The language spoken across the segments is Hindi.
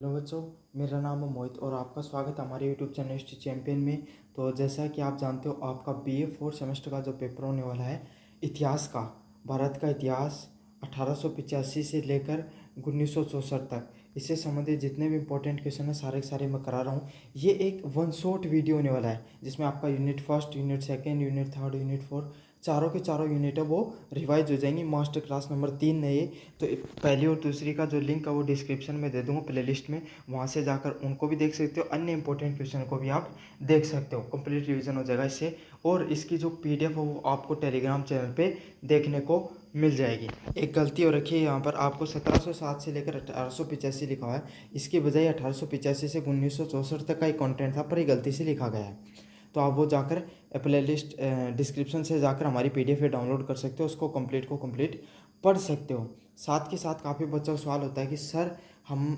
हेलो बच्चों, मेरा नाम है मोहित और आपका स्वागत है हमारे यूट्यूब चैनल हिस्ट्री चैंपियन में। तो जैसा कि आप जानते हो, आपका बीए फोर्थ सेमेस्टर का जो पेपर होने वाला है इतिहास का, भारत का इतिहास 1885 से लेकर 1964 तक, इससे संबंधित जितने भी इंपॉर्टेंट क्वेश्चन हैं सारे के सारे मैं करा रहा हूँ। ये एक वन शॉट वीडियो होने वाला है जिसमें आपका unit first, unit second, unit third, unit fourth, चारों के चारों यूनिट है वो रिवाइज हो जाएंगी। मास्टर क्लास नंबर 3 है ये। तो पहली और दूसरी का जो लिंक है वो डिस्क्रिप्शन में दे दूँगा प्लेलिस्ट में, वहाँ से जाकर उनको भी देख सकते हो, अन्य इंपॉर्टेंट क्वेश्चन को भी आप देख सकते हो। कंप्लीट रिवीजन हो जाएगा इससे। और इसकी जो पीडीएफ है वो आपको टेलीग्राम चैनल पे देखने को मिल जाएगी। एक गलती हो रखी है यहाँ पर, आपको 1707 से लेकर 1885 लिखा हुआ है, इसकी बजाय 1885 से 1964 तक का ही कंटेंट था, पर ये गलती से लिखा गया है। तो आप वो जाकर प्लेलिस्ट डिस्क्रिप्शन से जाकर हमारी पीडीएफ डाउनलोड कर सकते हो, उसको कंप्लीट पढ़ सकते हो। साथ के साथ काफ़ी बच्चों को सवाल होता है कि सर हम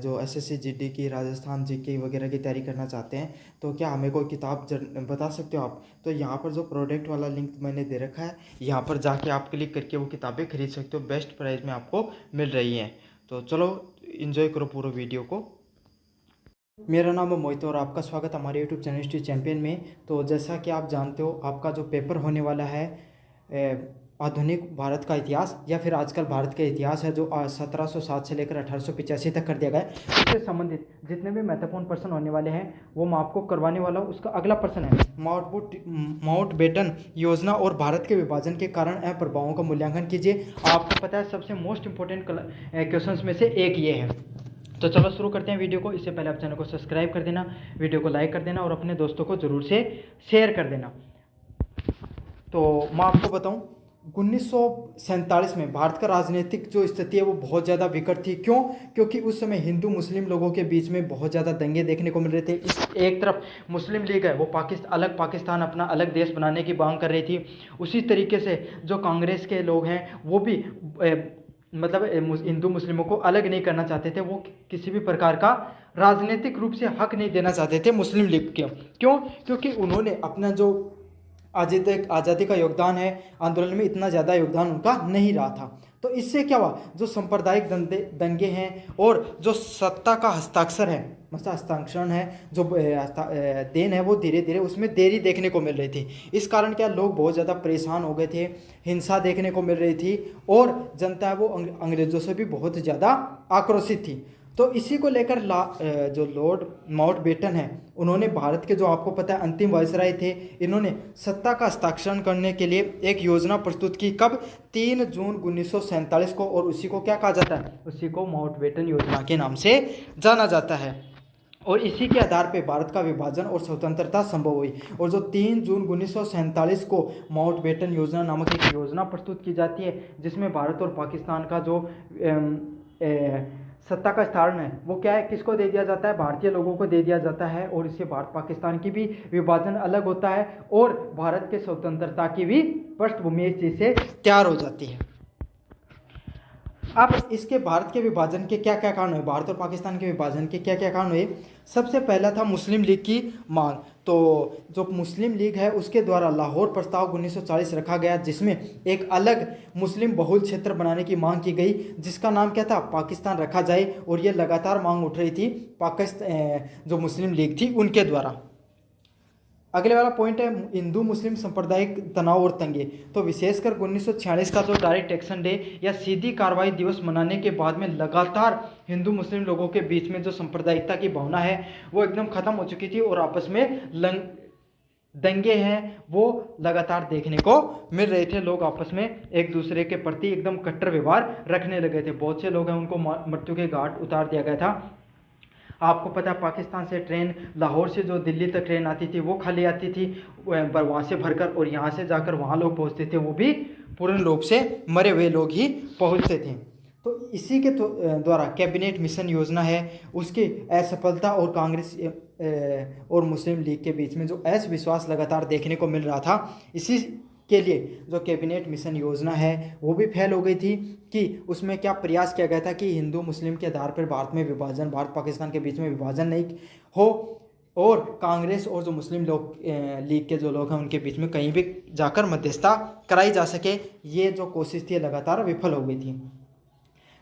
जो एसएससी जीडी की, राजस्थान जीके वगैरह की तैयारी करना चाहते हैं, तो क्या हमें कोई किताब बता सकते हो आप? तो यहाँ पर जो प्रोडक्ट वाला लिंक मैंने दे रखा है, यहाँ पर जाके आप क्लिक करके वो किताबें खरीद सकते हो, बेस्ट प्राइस में आपको मिल रही हैं। तो चलो इन्जॉय करो पूरा वीडियो को। मेरा नाम है मोहित और आपका स्वागत है हमारे यूट्यूब चैनल हिस्ट्री चैंपियन में। तो जैसा कि आप जानते हो, आपका जो पेपर होने वाला है आधुनिक भारत का इतिहास या फिर आजकल भारत का इतिहास है, जो 1707 से लेकर 1885 तक कर दिया गया है, उससे संबंधित जितने भी महत्वपूर्ण प्रश्न होने वाले हैं वो मैं आपको करवाने वाला हूँ। उसका अगला प्रश्न है माउंटबेटन योजना और भारत के विभाजन के कारण एवं प्रभावों का मूल्यांकन कीजिए। आपको पता है सबसे मोस्ट इंपॉर्टेंट क्वेश्चन में से एक ये है। तो चलो शुरू करते हैं वीडियो को। इससे पहले आप चैनल को सब्सक्राइब कर देना, वीडियो को लाइक कर देना और अपने दोस्तों को ज़रूर से शेयर कर देना। तो मैं आपको बताऊं, 1947 में भारत का राजनीतिक जो स्थिति है वो बहुत ज़्यादा विकट थी। क्यों? क्योंकि उस समय हिंदू मुस्लिम लोगों के बीच में बहुत ज़्यादा दंगे देखने को मिल रहे थे। इस एक तरफ मुस्लिम लीग है वो अलग पाकिस्तान, अपना अलग देश बनाने की मांग कर रही थी। उसी तरीके से जो कांग्रेस के लोग हैं वो भी मतलब हिंदू मुस्लिमों को अलग नहीं करना चाहते थे। वो किसी भी प्रकार का राजनीतिक रूप से हक नहीं देना चाहते थे मुस्लिम लीग के। क्यों? क्योंकि उन्होंने अपना जो आज़ादी का योगदान है आंदोलन में, इतना ज़्यादा योगदान उनका नहीं रहा था। तो इससे क्या हुआ, जो सांप्रदायिक दंगे हैं और जो सत्ता का हस्ताक्षर है, मतलब हस्ताक्षरण है, जो देन है, वो धीरे धीरे उसमें देरी देखने को मिल रही थी। इस कारण क्या लोग बहुत ज़्यादा परेशान हो गए थे, हिंसा देखने को मिल रही थी और जनता है वो अंग्रेज़ों से भी बहुत ज़्यादा आक्रोशित थी। तो इसी को लेकर जो लॉर्ड माउंटबेटन है, उन्होंने भारत के जो आपको पता है अंतिम वायसराय थे, इन्होंने सत्ता का हस्ताक्षर करने के लिए एक योजना प्रस्तुत की। कब? 3 जून 1947 को। और उसी को क्या कहा जाता है? उसी को माउंटबेटन योजना के नाम से जाना जाता है। और इसी के आधार पर भारत का विभाजन और स्वतंत्रता संभव हुई। और जो 3 जून 1947 को माउंटबेटन योजना नामक एक योजना प्रस्तुत की जाती है, जिसमें भारत और पाकिस्तान का जो सत्ता का स्थान है वो क्या है, किसको दे दिया जाता है? भारतीय लोगों को दे दिया जाता है। और इससे भारत पाकिस्तान की भी विभाजन अलग होता है और भारत के स्वतंत्रता की भी पृष्ठभूमि इस चीज़ से तैयार हो जाती है। अब इसके भारत के विभाजन के क्या क्या कारण हुए, भारत और पाकिस्तान के विभाजन के क्या क्या कारण हुए? सबसे पहला था मुस्लिम लीग की मांग। तो जो मुस्लिम लीग है उसके द्वारा लाहौर प्रस्ताव 1940 रखा गया, जिसमें एक अलग मुस्लिम बहुल क्षेत्र बनाने की मांग की गई, जिसका नाम क्या था? पाकिस्तान रखा जाए। और ये लगातार मांग उठ रही थी पाकिस्तान जो मुस्लिम लीग थी उनके द्वारा। अगले वाला पॉइंट है हिंदू मुस्लिम सांप्रदायिक तनाव और तंगे। तो विशेषकर 1946 का जो डायरेक्ट एक्शन डे या सीधी कार्रवाई दिवस मनाने के बाद में लगातार हिंदू मुस्लिम लोगों के बीच में जो सांप्रदायिकता की भावना है वो एकदम खत्म हो चुकी थी और आपस में दंगे हैं वो लगातार देखने को मिल रहे थे। लोग आपस में एक दूसरे के प्रति एकदम कट्टर व्यवहार रखने लगे थे। बहुत से लोग हैं उनको मृत्यु के घाट उतार दिया गया था। आपको पता है पाकिस्तान से ट्रेन, लाहौर से जो दिल्ली तक ट्रेन आती थी वो खाली आती थी, वहाँ से भरकर, और यहाँ से जाकर वहाँ लोग पहुँचते थे वो भी पूर्ण रूप से मरे हुए लोग ही पहुँचते थे। तो इसी के द्वारा कैबिनेट मिशन योजना है, उसकी असफलता और कांग्रेस और मुस्लिम लीग के बीच में जो असविश्वास लगातार देखने को मिल रहा था, इसी के लिए जो कैबिनेट मिशन योजना है वो भी फेल हो गई थी। कि उसमें क्या प्रयास किया गया था कि हिंदू मुस्लिम के आधार पर भारत में विभाजन, भारत पाकिस्तान के बीच में विभाजन नहीं हो और कांग्रेस और जो मुस्लिम लोग लीग के जो लोग हैं उनके बीच में कहीं भी जाकर मध्यस्थता कराई जा सके। ये जो कोशिश थी लगातार विफल हो गई थी।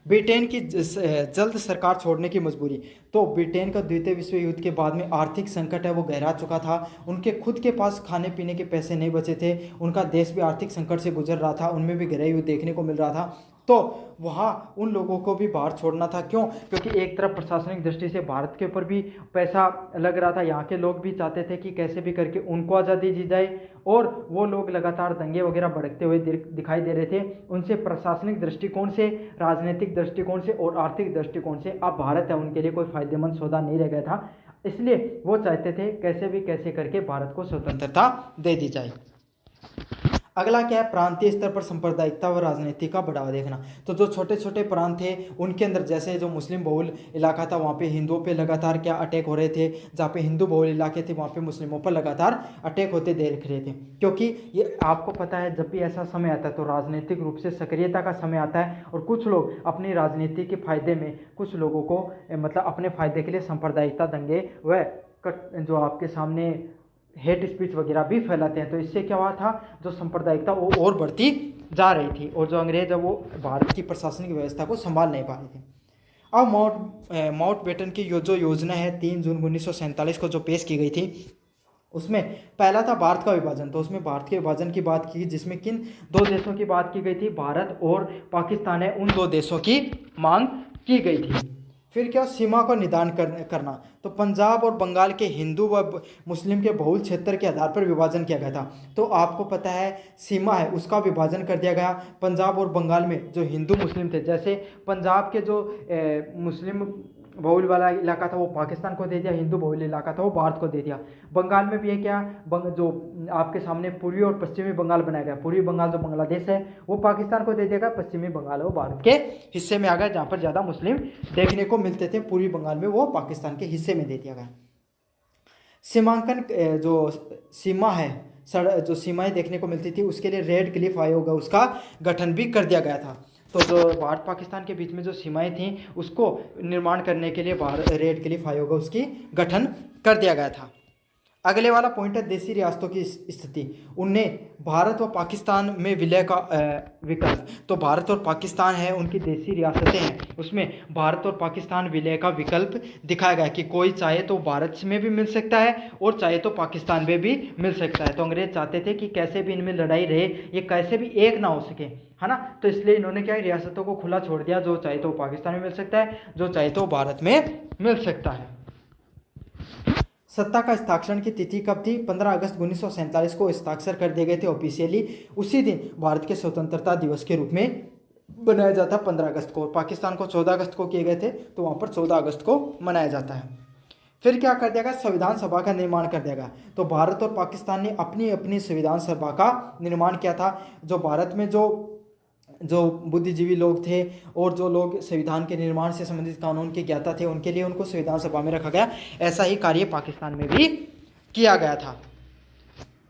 ब्रिटेन की जल्द सरकार छोड़ने की मजबूरी। तो ब्रिटेन का द्वितीय विश्व युद्ध के बाद में आर्थिक संकट है वो गहरा चुका था। उनके खुद के पास खाने पीने के पैसे नहीं बचे थे। उनका देश भी आर्थिक संकट से गुजर रहा था, उनमें भी गहरा युद्ध देखने को मिल रहा था। तो वहाँ उन लोगों को भी बाहर छोड़ना था। क्यों? क्योंकि एक तरफ प्रशासनिक दृष्टि से भारत के ऊपर भी पैसा लग रहा था, यहाँ के लोग भी चाहते थे कि कैसे भी करके उनको आज़ादी दी जाए, और वो लोग लगातार दंगे वगैरह भड़कते हुए दिखाई दे रहे थे। उनसे प्रशासनिक दृष्टिकोण से, राजनीतिक दृष्टिकोण से और आर्थिक दृष्टिकोण से अब भारत है उनके लिए कोई फायदेमंद सौदा नहीं रह गया था। इसलिए वो चाहते थे कैसे करके भारत को स्वतंत्रता दे दी जाए। अगला क्या है? प्रांतीय स्तर पर सांप्रदायिकता व राजनीति का बढ़ावा देखना। तो जो छोटे छोटे प्रांत थे उनके अंदर, जैसे जो मुस्लिम बहुल इलाका था वहाँ पे हिंदुओं पे लगातार क्या अटैक हो रहे थे, जहाँ पे हिंदू बहुल इलाके थे वहाँ पे मुस्लिमों पर लगातार अटैक होते देख रहे थे। क्योंकि ये आपको पता है जब भी ऐसा समय आता है तो राजनीतिक रूप से सक्रियता का समय आता है, और कुछ लोग अपनी राजनीति के फायदे में कुछ लोगों को मतलब अपने फायदे के लिए सांप्रदायिकता दंगे व जो आपके सामने हेट स्पीच वगैरह भी फैलाते हैं। तो इससे क्या हुआ था, जो सांप्रदायिकता वो और बढ़ती जा रही थी, और जो अंग्रेज है वो भारत की प्रशासनिक व्यवस्था को संभाल नहीं पा रहे थे। अब माउंटबेटन की जो योजना है 3 जून 1947 को जो पेश की गई थी, उसमें पहला था भारत का विभाजन। तो उसमें भारत के विभाजन की बात की, जिसमें किन 2 देशों की बात की गई थी, भारत और पाकिस्तान है, उन 2 देशों की मांग की गई थी। फिर क्या? सीमा का निदान करना। तो पंजाब और बंगाल के हिंदू व मुस्लिम के बहुल क्षेत्र के आधार पर विभाजन किया गया था। तो आपको पता है सीमा है उसका विभाजन कर दिया गया। पंजाब और बंगाल में जो हिंदू मुस्लिम थे, जैसे पंजाब के जो मुस्लिम बहुल वाला इलाका था वो पाकिस्तान को दे दिया, हिंदू बहुल इलाका था वो भारत को दे दिया। बंगाल में भी है क्या, जो आपके सामने पूर्वी और पश्चिमी बंगाल बनाया गया, पूर्वी बंगाल जो बांग्लादेश है वो पाकिस्तान को दे दिया गया, पश्चिमी बंगाल है वो भारत के हिस्से में आ गया, जहाँ पर ज़्यादा मुस्लिम देखने को मिलते थे पूर्वी बंगाल में वो पाकिस्तान के हिस्से में दे दिया गया। सीमांकन जो सीमा है, जो सीमाएं देखने को मिलती थी उसके लिए रेड क्लिफ आयोग है उसका गठन भी कर दिया गया था। तो जो भारत पाकिस्तान के बीच में जो सीमाएं थीं उसको निर्माण करने के लिए रेड क्लिफ आयोग है उसकी गठन कर दिया गया था। अगले वाला पॉइंट है देशी रियासतों की स्थिति। उनने भारत और पाकिस्तान में विलय का विकल्प, तो भारत और पाकिस्तान है उनकी देशी रियासतें हैं, उसमें भारत और पाकिस्तान विलय का विकल्प दिखाया गया कि कोई चाहे तो भारत में भी मिल सकता है और चाहे तो पाकिस्तान में भी मिल सकता है। तो अंग्रेज चाहते थे कि कैसे भी इनमें लड़ाई रहे, ये कैसे भी एक ना हो सके, है ना। तो इसलिए इन्होंने क्या रियासतों को खुला छोड़ दिया, जो चाहे तो पाकिस्तान में मिल सकता है, जो चाहे तो भारत में मिल सकता है। सत्ता का हस्ताक्षर की तिथि कब थी? 15 अगस्त 1947 को हस्ताक्षर कर दिए गए थे ऑफिशियली। उसी दिन भारत के स्वतंत्रता दिवस के रूप में मनाया जाता है 15 अगस्त को। पाकिस्तान को 14 अगस्त को किए गए थे, तो वहाँ पर 14 अगस्त को मनाया जाता है। फिर क्या कर दिया गया? संविधान सभा का निर्माण कर दिया गया। तो भारत और पाकिस्तान ने अपनी अपनी संविधान सभा का निर्माण किया था। जो भारत में जो बुद्धिजीवी लोग थे और जो लोग संविधान के निर्माण से संबंधित कानून के ज्ञाता थे, उनके लिए उनको संविधान सभा में रखा गया। ऐसा ही कार्य पाकिस्तान में भी किया गया था।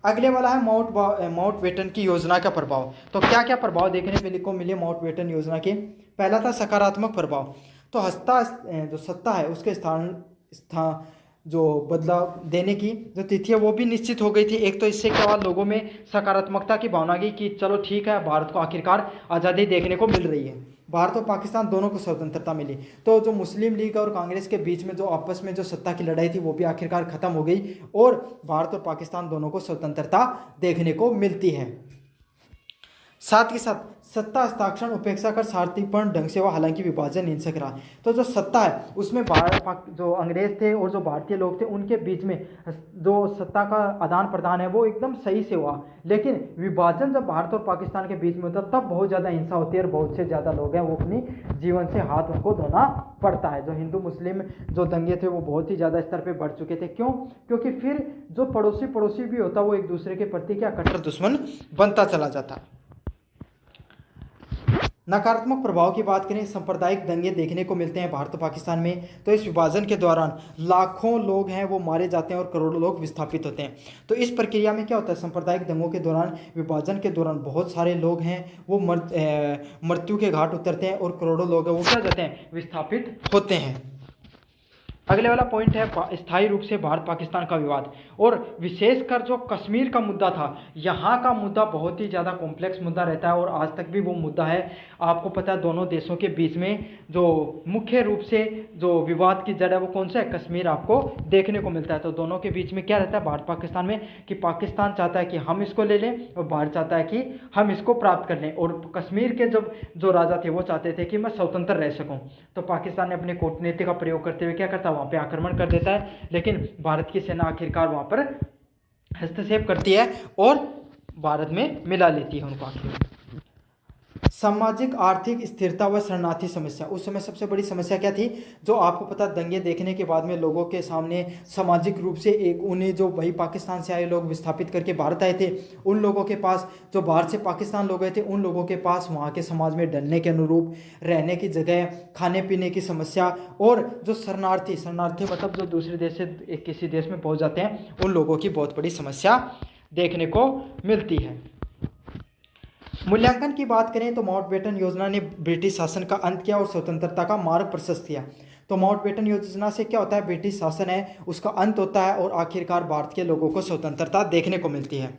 अगले वाला है माउंटबेटन की योजना का प्रभाव। तो क्या क्या प्रभाव देखने को मिले माउंटबेटन योजना के? पहला था सकारात्मक प्रभाव। तो जो सत्ता है उसके स्थान जो बदलाव देने की जो तिथि है वो भी निश्चित हो गई थी। एक तो इससे क्या हुआ, लोगों में सकारात्मकता की भावना गई कि चलो ठीक है, भारत को आखिरकार आज़ादी देखने को मिल रही है। भारत और पाकिस्तान दोनों को स्वतंत्रता मिली। तो जो मुस्लिम लीग और कांग्रेस के बीच में जो आपस में जो सत्ता की लड़ाई थी वो भी आखिरकार खत्म हो गई और भारत और पाकिस्तान दोनों को स्वतंत्रता देखने को मिलती है। साथ ही साथ सत्ता हस्ताक्षर उपेक्षा कर शांतिपूर्ण ढंग से हुआ, हालांकि विभाजन हिंसक रहा। तो जो सत्ता है उसमें जो अंग्रेज थे और जो भारतीय लोग थे उनके बीच में जो सत्ता का आदान प्रदान है वो एकदम सही से हुआ। लेकिन विभाजन जब भारत और पाकिस्तान के बीच में होता तब बहुत ज़्यादा हिंसा होती है और बहुत से ज़्यादा लोग हैं वो अपनी जीवन से हाथ उनको धोना पड़ता है। जो हिंदू मुस्लिम जो दंगे थे वो बहुत ही ज़्यादा स्तर पर बढ़ चुके थे। क्यों? क्योंकि फिर जो पड़ोसी भी होता वो एक दूसरे के प्रति क्या कट्टर दुश्मन बनता चला जाता। नकारात्मक प्रभाव की बात करें, सांप्रदायिक दंगे देखने को मिलते हैं भारत और पाकिस्तान में। तो इस विभाजन के दौरान लाखों लोग हैं वो मारे जाते हैं और करोड़ों लोग विस्थापित होते हैं। तो इस प्रक्रिया में क्या होता है, सांप्रदायिक दंगों के दौरान, विभाजन के दौरान बहुत सारे लोग हैं वो मृत्यु के घाट उतरते हैं और करोड़ों लोग हैं वो क्या जाते हैं, विस्थापित होते हैं। अगले वाला पॉइंट है स्थायी रूप से भारत पाकिस्तान का विवाद, और विशेषकर जो कश्मीर का मुद्दा था, यहाँ का मुद्दा बहुत ही ज़्यादा कॉम्प्लेक्स मुद्दा रहता है और आज तक भी वो मुद्दा है। आपको पता है दोनों देशों के बीच में जो मुख्य रूप से जो विवाद की जड़ है वो कौन सा है, कश्मीर आपको देखने को मिलता है। तो दोनों के बीच में क्या रहता है भारत पाकिस्तान में, कि पाकिस्तान चाहता है कि हम इसको ले लें और भारत चाहता है कि हम इसको प्राप्त कर लें, और कश्मीर के जब जो राजा थे वो चाहते थे कि मैं स्वतंत्र रह सकूं। तो पाकिस्तान ने अपने कूटनीति का प्रयोग करते हुए क्या करता है, वहाँ पे आक्रमण कर देता है, लेकिन भारत की सेना आखिरकार वहाँ पर हस्तक्षेप करती है और भारत में मिला लेती है उनको आखिर। सामाजिक आर्थिक स्थिरता व शरणार्थी समस्या, उस समय सबसे बड़ी समस्या क्या थी, जो आपको पता दंगे देखने के बाद में लोगों के सामने सामाजिक रूप से एक उन्हें जो वही पाकिस्तान से आए लोग विस्थापित करके भारत आए थे, उन लोगों के पास जो बाहर से पाकिस्तान लोग गए थे उन लोगों के पास वहाँ के समाज में ढलने के अनुरूप रहने की जगह, खाने पीने की समस्या, और जो शरणार्थी मतलब जो दूसरे देश से किसी देश में पहुँच जाते हैं उन लोगों की बहुत बड़ी समस्या देखने को मिलती है। मूल्यांकन की बात करें तो माउंटबेटन योजना ने ब्रिटिश शासन का अंत किया और स्वतंत्रता का मार्ग प्रशस्त किया। तो माउंटबेटन योजना से क्या होता है, ब्रिटिश शासन है उसका अंत होता है और आखिरकार भारत के लोगों को स्वतंत्रता देखने को मिलती है।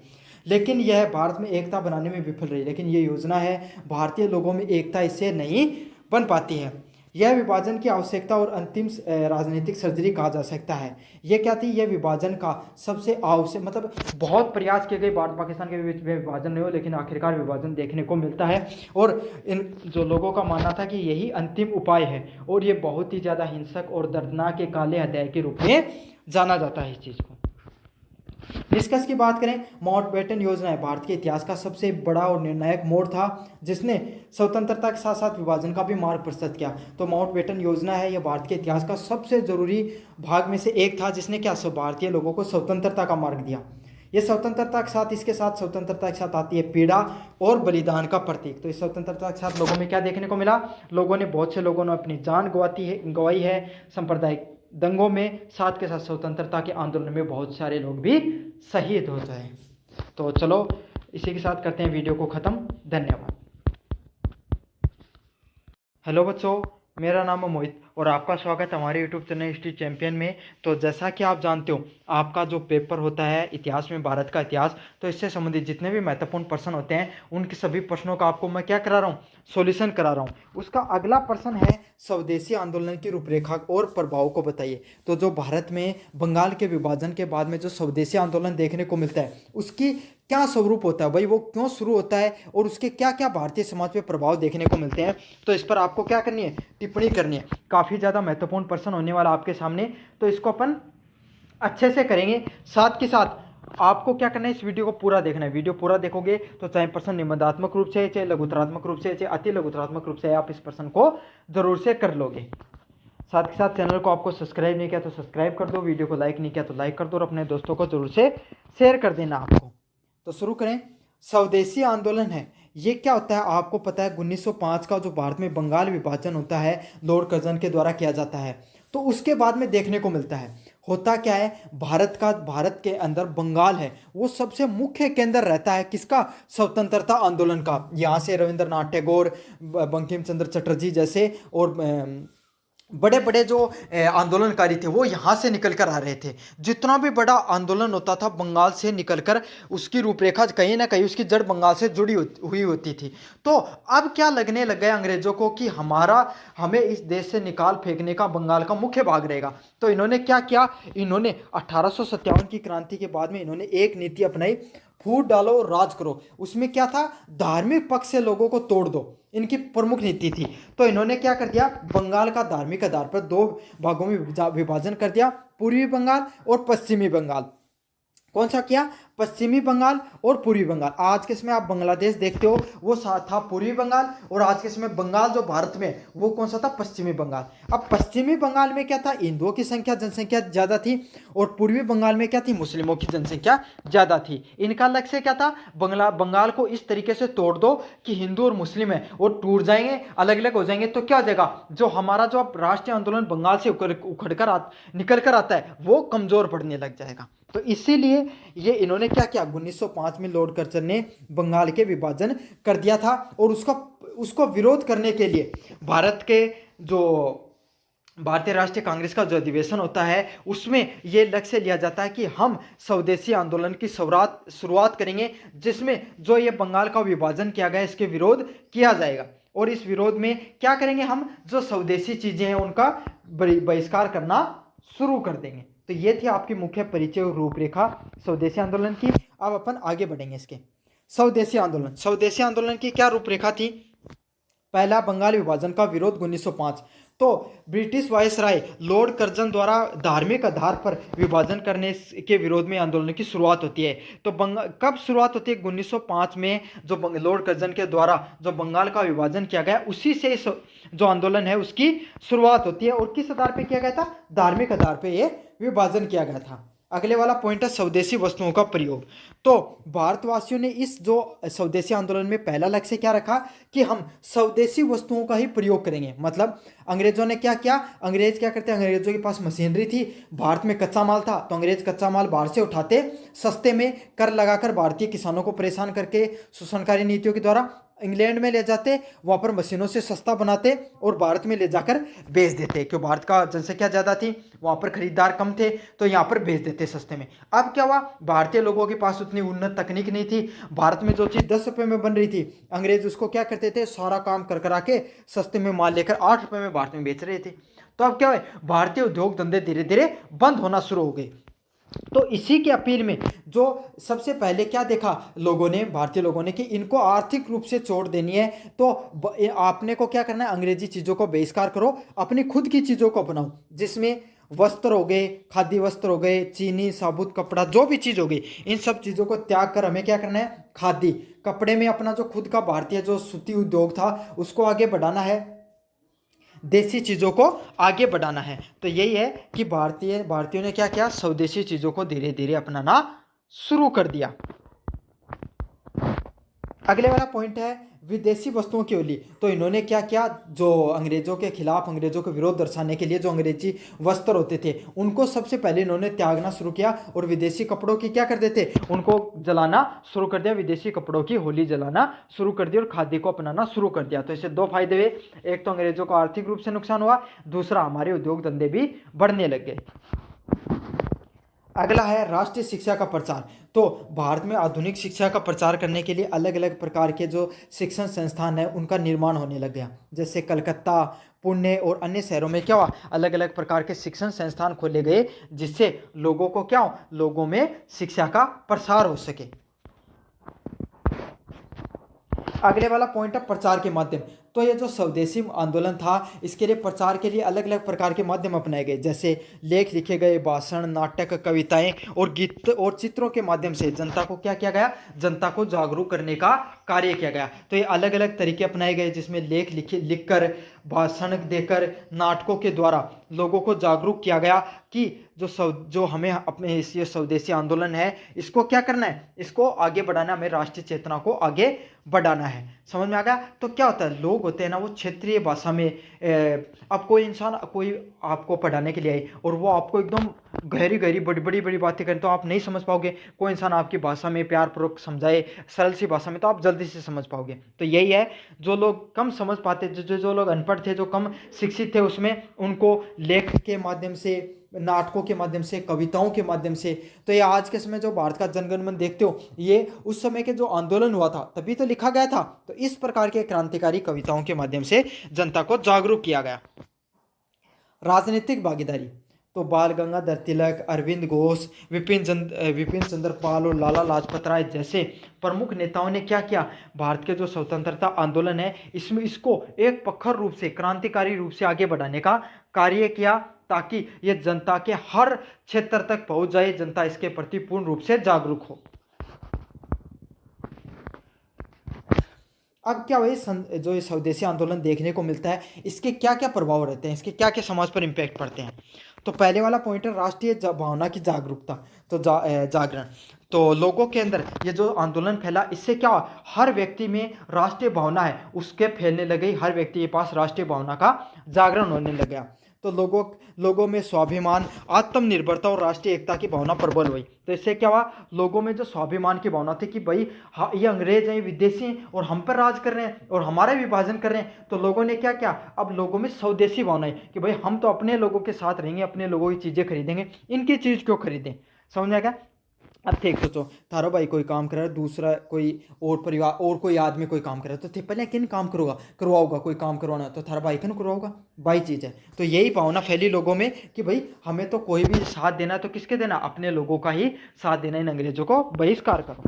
लेकिन यह भारत में एकता बनाने में विफल रही, लेकिन ये योजना है भारतीय लोगों में एकता इससे नहीं बन पाती है। यह विभाजन की आवश्यकता और अंतिम राजनीतिक सर्जरी कहा जा सकता है। यह क्या थी, यह विभाजन का सबसे आवश्यक मतलब बहुत प्रयास किए गए भारत पाकिस्तान के बीच में विभाजन नहीं हो, लेकिन आखिरकार विभाजन देखने को मिलता है। और इन जो लोगों का मानना था कि यही अंतिम उपाय है, और ये बहुत ही ज़्यादा हिंसक और दर्दनाक के काले अध्याय के रूप में जाना जाता है इस चीज़ को। निष्कर्ष की बात करें, माउंटबेटन योजना भारत के इतिहास का सबसे बड़ा और निर्णायक मोड़ था, जिसने स्वतंत्रता के साथ साथ विभाजन का भी मार्ग प्रशस्त किया। तो माउंटबेटन योजना है यह भारत के इतिहास का सबसे जरूरी भाग में से एक था, जिसने क्या भारतीय लोगों को स्वतंत्रता का मार्ग दिया। ये स्वतंत्रता के साथ स्वतंत्रता के साथ आती है पीड़ा और बलिदान का प्रतीक। तो इस स्वतंत्रता के साथ लोगों में क्या देखने को मिला, बहुत से लोगों ने अपनी जान गंवाई है सांप्रदायिक दंगों में, साथ के साथ स्वतंत्रता के आंदोलन में बहुत सारे लोग भी शहीद होते हैं। तो चलो इसी के साथ करते हैं वीडियो को ख़त्म। धन्यवाद। हेलो बच्चों, मेरा नाम है मोहित और आपका स्वागत है हमारे यूट्यूब चैनल हिस्ट्री चैंपियन में। तो जैसा कि आप जानते हो, आपका जो पेपर होता है इतिहास में भारत का इतिहास, तो इससे संबंधित जितने भी महत्वपूर्ण प्रश्न होते हैं उनके सभी प्रश्नों का आपको मैं क्या करा रहा हूँ, सॉल्यूशन करा रहा हूँ। उसका अगला प्रश्न है स्वदेशी आंदोलन की रूपरेखा और प्रभाव को बताइए। तो जो भारत में बंगाल के विभाजन के बाद में जो स्वदेशी आंदोलन देखने को मिलता है उसकी क्या स्वरूप होता है भाई, वो क्यों शुरू होता है और उसके क्या क्या भारतीय समाज पे प्रभाव देखने को मिलते हैं। तो इस पर आपको क्या करनी है, टिप्पणी करनी है। काफ़ी ज़्यादा महत्वपूर्ण प्रश्न होने वाला आपके सामने, तो इसको अपन अच्छे से करेंगे। साथ के साथ आपको क्या करना है, इस वीडियो को पूरा देखना है। वीडियो पूरा देखोगे तो चाहे प्रश्न निबंधात्मक रूप से, चाहे लघुतरात्मक रूप से, चाहे अति लघुतरात्मक रूप से, आप इस प्रश्न को जरूर से कर लोगे। साथ के साथ चैनल को आपको सब्सक्राइब नहीं किया तो सब्सक्राइब कर दो, वीडियो को लाइक नहीं किया तो लाइक कर दो और अपने दोस्तों को जरूर से शेयर कर देना आपको। तो शुरू करें। स्वदेशी आंदोलन है ये क्या होता है, आपको पता है 1905 का जो भारत में बंगाल विभाजन होता है लॉर्ड कर्जन के द्वारा किया जाता है। तो उसके बाद में देखने को मिलता है होता क्या है, भारत के अंदर बंगाल है वो सबसे मुख्य केंद्र रहता है किसका, स्वतंत्रता आंदोलन का। यहाँ से रविंद्रनाथ टैगोर, बंकिम चंद्र चटर्जी जैसे और बड़े बड़े जो आंदोलनकारी थे वो यहाँ से निकल कर आ रहे थे। जितना भी बड़ा आंदोलन होता था बंगाल से निकलकर उसकी रूपरेखा कहीं ना कहीं उसकी जड़ बंगाल से जुड़ी हुई होती थी। तो अब क्या लगने लग गया अंग्रेजों को कि हमें इस देश से निकाल फेंकने का बंगाल का मुख्य भाग रहेगा। तो इन्होंने क्या किया, इन्होंने 1857 की क्रांति के बाद में इन्होंने एक नीति अपनाई, फूट डालो राज करो। उसमें क्या था, धार्मिक पक्ष से लोगों को तोड़ दो, इनकी प्रमुख नीति थी। तो इन्होंने क्या कर दिया, बंगाल का धार्मिक आधार पर दो भागों में विभाजन कर दिया, पूर्वी बंगाल और पश्चिमी बंगाल। कौन सा किया, पश्चिमी बंगाल और पूर्वी बंगाल। आज के समय आप बांग्लादेश देखते हो वो था पूर्वी बंगाल, और आज के समय बंगाल जो भारत में वो कौन सा था, पश्चिमी बंगाल। अब पश्चिमी बंगाल में क्या था, हिंदुओं की जनसंख्या ज़्यादा थी, और पूर्वी बंगाल में क्या थी, मुस्लिमों की जनसंख्या ज़्यादा थी। इनका लक्ष्य क्या था, बंगाल को इस तरीके से तोड़ दो कि हिंदू और मुस्लिम है वो टूट जाएंगे, अलग अलग हो जाएंगे। तो क्या हो जाएगा, जो हमारा जो राष्ट्रीय आंदोलन बंगाल से उखड़कर निकल कर आता है वो कमज़ोर पड़ने लग जाएगा। तो इसीलिए ये इन्होंने क्या किया, 1905 में लॉर्ड कर्जन ने बंगाल के विभाजन कर दिया था, और उसको विरोध करने के लिए भारत के जो भारतीय राष्ट्रीय कांग्रेस का जो अधिवेशन होता है उसमें ये लक्ष्य लिया जाता है कि हम स्वदेशी आंदोलन की शुरुआत करेंगे, जिसमें जो ये बंगाल का विभाजन किया गया इसके विरोध किया जाएगा। और इस विरोध में क्या करेंगे, हम जो स्वदेशी चीजें हैं उनका बहिष्कार करना शुरू कर देंगे। तो ये थी आपकी मुख्य परिचय और रूपरेखा स्वदेशी आंदोलन की। अब अपन आगे बढ़ेंगे इसके। स्वदेशी आंदोलन की क्या रूपरेखा थी? पहला, बंगाल विभाजन का विरोध 1905। तो ब्रिटिश वायसराय लॉर्ड कर्जन द्वारा धार्मिक आधार पर विभाजन करने के विरोध में आंदोलन की शुरुआत होती है। तो कब शुरुआत होती है? 1905 में जो लॉर्ड कर्जन के द्वारा जो बंगाल का विभाजन किया गया, उसी से इस जो आंदोलन है उसकी शुरुआत होती है। और किस आधार पर किया गया था? धार्मिक आधार पर यह विभाजन किया गया था। अगले वाला पॉइंट है स्वदेशी वस्तुओं का प्रयोग। तो भारतवासियों ने इस जो स्वदेशी आंदोलन में पहला लक्ष्य क्या रखा कि हम स्वदेशी वस्तुओं का ही प्रयोग करेंगे। मतलब अंग्रेजों ने क्या किया? अंग्रेज क्या करते? अंग्रेजों के पास मशीनरी थी, भारत में कच्चा माल था, तो अंग्रेज कच्चा माल बाहर से उठाते, सस्ते में कर लगाकर भारतीय किसानों को परेशान करके शोषणकारी नीतियों के द्वारा इंग्लैंड में ले जाते, वहाँ पर मशीनों से सस्ता बनाते और भारत में ले जाकर बेच देते। क्यों? भारत का जनसंख्या ज़्यादा थी, वहाँ पर खरीदार कम थे, तो यहाँ पर बेच देते सस्ते में। अब क्या हुआ? भारतीय लोगों के पास उतनी उन्नत तकनीक नहीं थी। भारत में जो चीज़ 10 रुपये में बन रही थी, अंग्रेज उसको क्या करते थे? सारा काम कर करा के सस्ते में माल लेकर 8 रुपये में भारत में बेच रहे थे। तो अब क्या है? भारतीय उद्योग धंधे धीरे धीरे बंद होना शुरू हो गए। तो इसी की अपील में जो सबसे पहले क्या देखा लोगों ने, भारतीय लोगों ने, कि इनको आर्थिक रूप से चोट देनी है, तो आपने को क्या करना है? अंग्रेजी चीज़ों को बहिष्कार करो, अपनी खुद की चीज़ों को अपनाओ, जिसमें वस्त्र हो गए, खाद्य वस्त्र हो गए, चीनी, साबुत कपड़ा, जो भी चीज़ हो गई, इन सब चीज़ों को त्याग कर हमें क्या करना है? खादी कपड़े में अपना जो खुद का भारतीय जो सूती उद्योग था उसको आगे बढ़ाना है, देसी चीज़ों को आगे बढ़ाना है। तो यही है कि भारतीयों ने क्या किया? स्वदेशी चीज़ों को धीरे धीरे अपनाना शुरू कर दिया। अगले वाला पॉइंट है विदेशी वस्तुओं की होली। तो इन्होंने क्या किया? जो अंग्रेजों के खिलाफ, अंग्रेजों के विरोध दर्शाने के लिए जो अंग्रेजी वस्त्र होते थे उनको सबसे पहले इन्होंने त्यागना शुरू किया और विदेशी कपड़ों की क्या कर देते? उनको जलाना शुरू कर दिया, विदेशी कपड़ों की होली जलाना शुरू कर दी और खादी को अपनाना शुरू कर दिया। तो इससे दो फायदे हुए, एक तो अंग्रेजों को आर्थिक रूप से नुकसान हुआ, दूसरा हमारे उद्योग धंधे भी बढ़ने लग गए। अगला है राष्ट्रीय शिक्षा का प्रचार। तो भारत में आधुनिक शिक्षा का प्रचार करने के लिए अलग अलग प्रकार के जो शिक्षण संस्थान है उनका निर्माण होने लग गया। जैसे कलकत्ता, पुणे और अन्य शहरों में क्या हुआ? अलग अलग प्रकार के शिक्षण संस्थान खोले गए, जिससे लोगों को क्या हो? लोगों में शिक्षा का प्रसार हो सके। अगले वाला पॉइंट है प्रचार के माध्यम। तो ये जो स्वदेशी आंदोलन था इसके लिए प्रचार के लिए अलग अलग प्रकार के माध्यम अपनाए गए, जैसे लेख लिखे गए, भाषण, नाटक, कविताएं और गीत और चित्रों के माध्यम से जनता को क्या किया गया? जनता को जागरूक करने का कार्य किया गया। तो ये अलग अलग तरीके अपनाए गए, जिसमें लेख लिखकर, भाषण देकर, नाटकों के द्वारा लोगों को जागरूक किया गया कि जो हमें अपने ये स्वदेशी आंदोलन है इसको क्या करना है? इसको आगे बढ़ाना, हमें राष्ट्रीय चेतना को आगे बढ़ाना है। समझ में आ गया? तो क्या होता है, लोग होते हैं ना वो क्षेत्रीय भाषा में, अब कोई इंसान कोई आपको पढ़ाने के लिए आए और वो आपको एकदम गहरी गहरी बड़ी बातें करें तो आप नहीं समझ पाओगे। कोई इंसान आपकी भाषा में प्यार पूर्वक समझाए सरल सी भाषा में तो आप जल्दी से समझ पाओगे। तो यही है, जो लोग कम समझ पाते, जो लोग अनपढ़ थे, जो कम शिक्षित थे, उसमें उनको लेख के माध्यम से, नाटकों के माध्यम से, कविताओं के माध्यम से। तो ये आज के समय जो भारत का जनगण मन देखते हो, ये उस समय के जो आंदोलन हुआ था तभी तो लिखा गया था। तो इस प्रकार के क्रांतिकारी कविताओं के माध्यम से जनता को जागरूक किया गया। राजनीतिक भागीदारी। तो बाल गंगाधर तिलक, अरविंद घोष, विपिन चंद्र पाल और लाला लाजपत राय जैसे प्रमुख नेताओं ने क्या किया? भारत के जो स्वतंत्रता आंदोलन है इसमें इसको एक प्रखर रूप से, क्रांतिकारी रूप से आगे बढ़ाने का कार्य किया, ताकि ये जनता के हर क्षेत्र तक पहुंच जाए, जनता इसके प्रति पूर्ण रूप से जागरूक हो। अब क्या हुआ? जो ये स्वदेशी आंदोलन देखने को मिलता है इसके क्या क्या प्रभाव रहते हैं, इसके क्या क्या समाज पर इम्पैक्ट पड़ते हैं। तो पहले वाला पॉइंट है राष्ट्रीय भावना की जागरूकता। तो जागरण। तो लोगों के अंदर ये जो आंदोलन फैला, इससे क्या हुआ? हर व्यक्ति में राष्ट्रीय भावना है उसके फैलने लगे, हर व्यक्ति के पास राष्ट्रीय भावना का जागरण होने लग गया। तो लोगों में स्वाभिमान, आत्मनिर्भरता और राष्ट्रीय एकता की भावना प्रबल हुई। तो इससे क्या हुआ, लोगों में जो स्वाभिमान की भावना थी कि भाई हाँ ये अंग्रेज हैं, विदेशी हैं और हम पर राज कर रहे हैं और हमारा विभाजन कर रहे हैं, तो लोगों ने क्या किया, अब लोगों में स्वदेशी भावना है कि भाई हम तो अपने लोगों के साथ रहेंगे, अपने लोगों की चीज़ें खरीदेंगे, इनकी चीज़ क्यों खरीदें। समझ में आ गया। अब ठीक सोचो, थारो भाई कोई काम कर रहा है, दूसरा कोई और परिवार और कोई आदमी कोई काम कर रहा है, तो थे पहले किन काम करवाओगा, कोई काम करवाना तो थारा भाई क्यों करवाओगा, भाई चीज़ है। तो यही भावना फैली लोगों में कि भाई हमें तो कोई भी साथ देना है तो किसके देना, अपने लोगों का ही साथ देना, इन अंग्रेजों को बहिष्कार करो।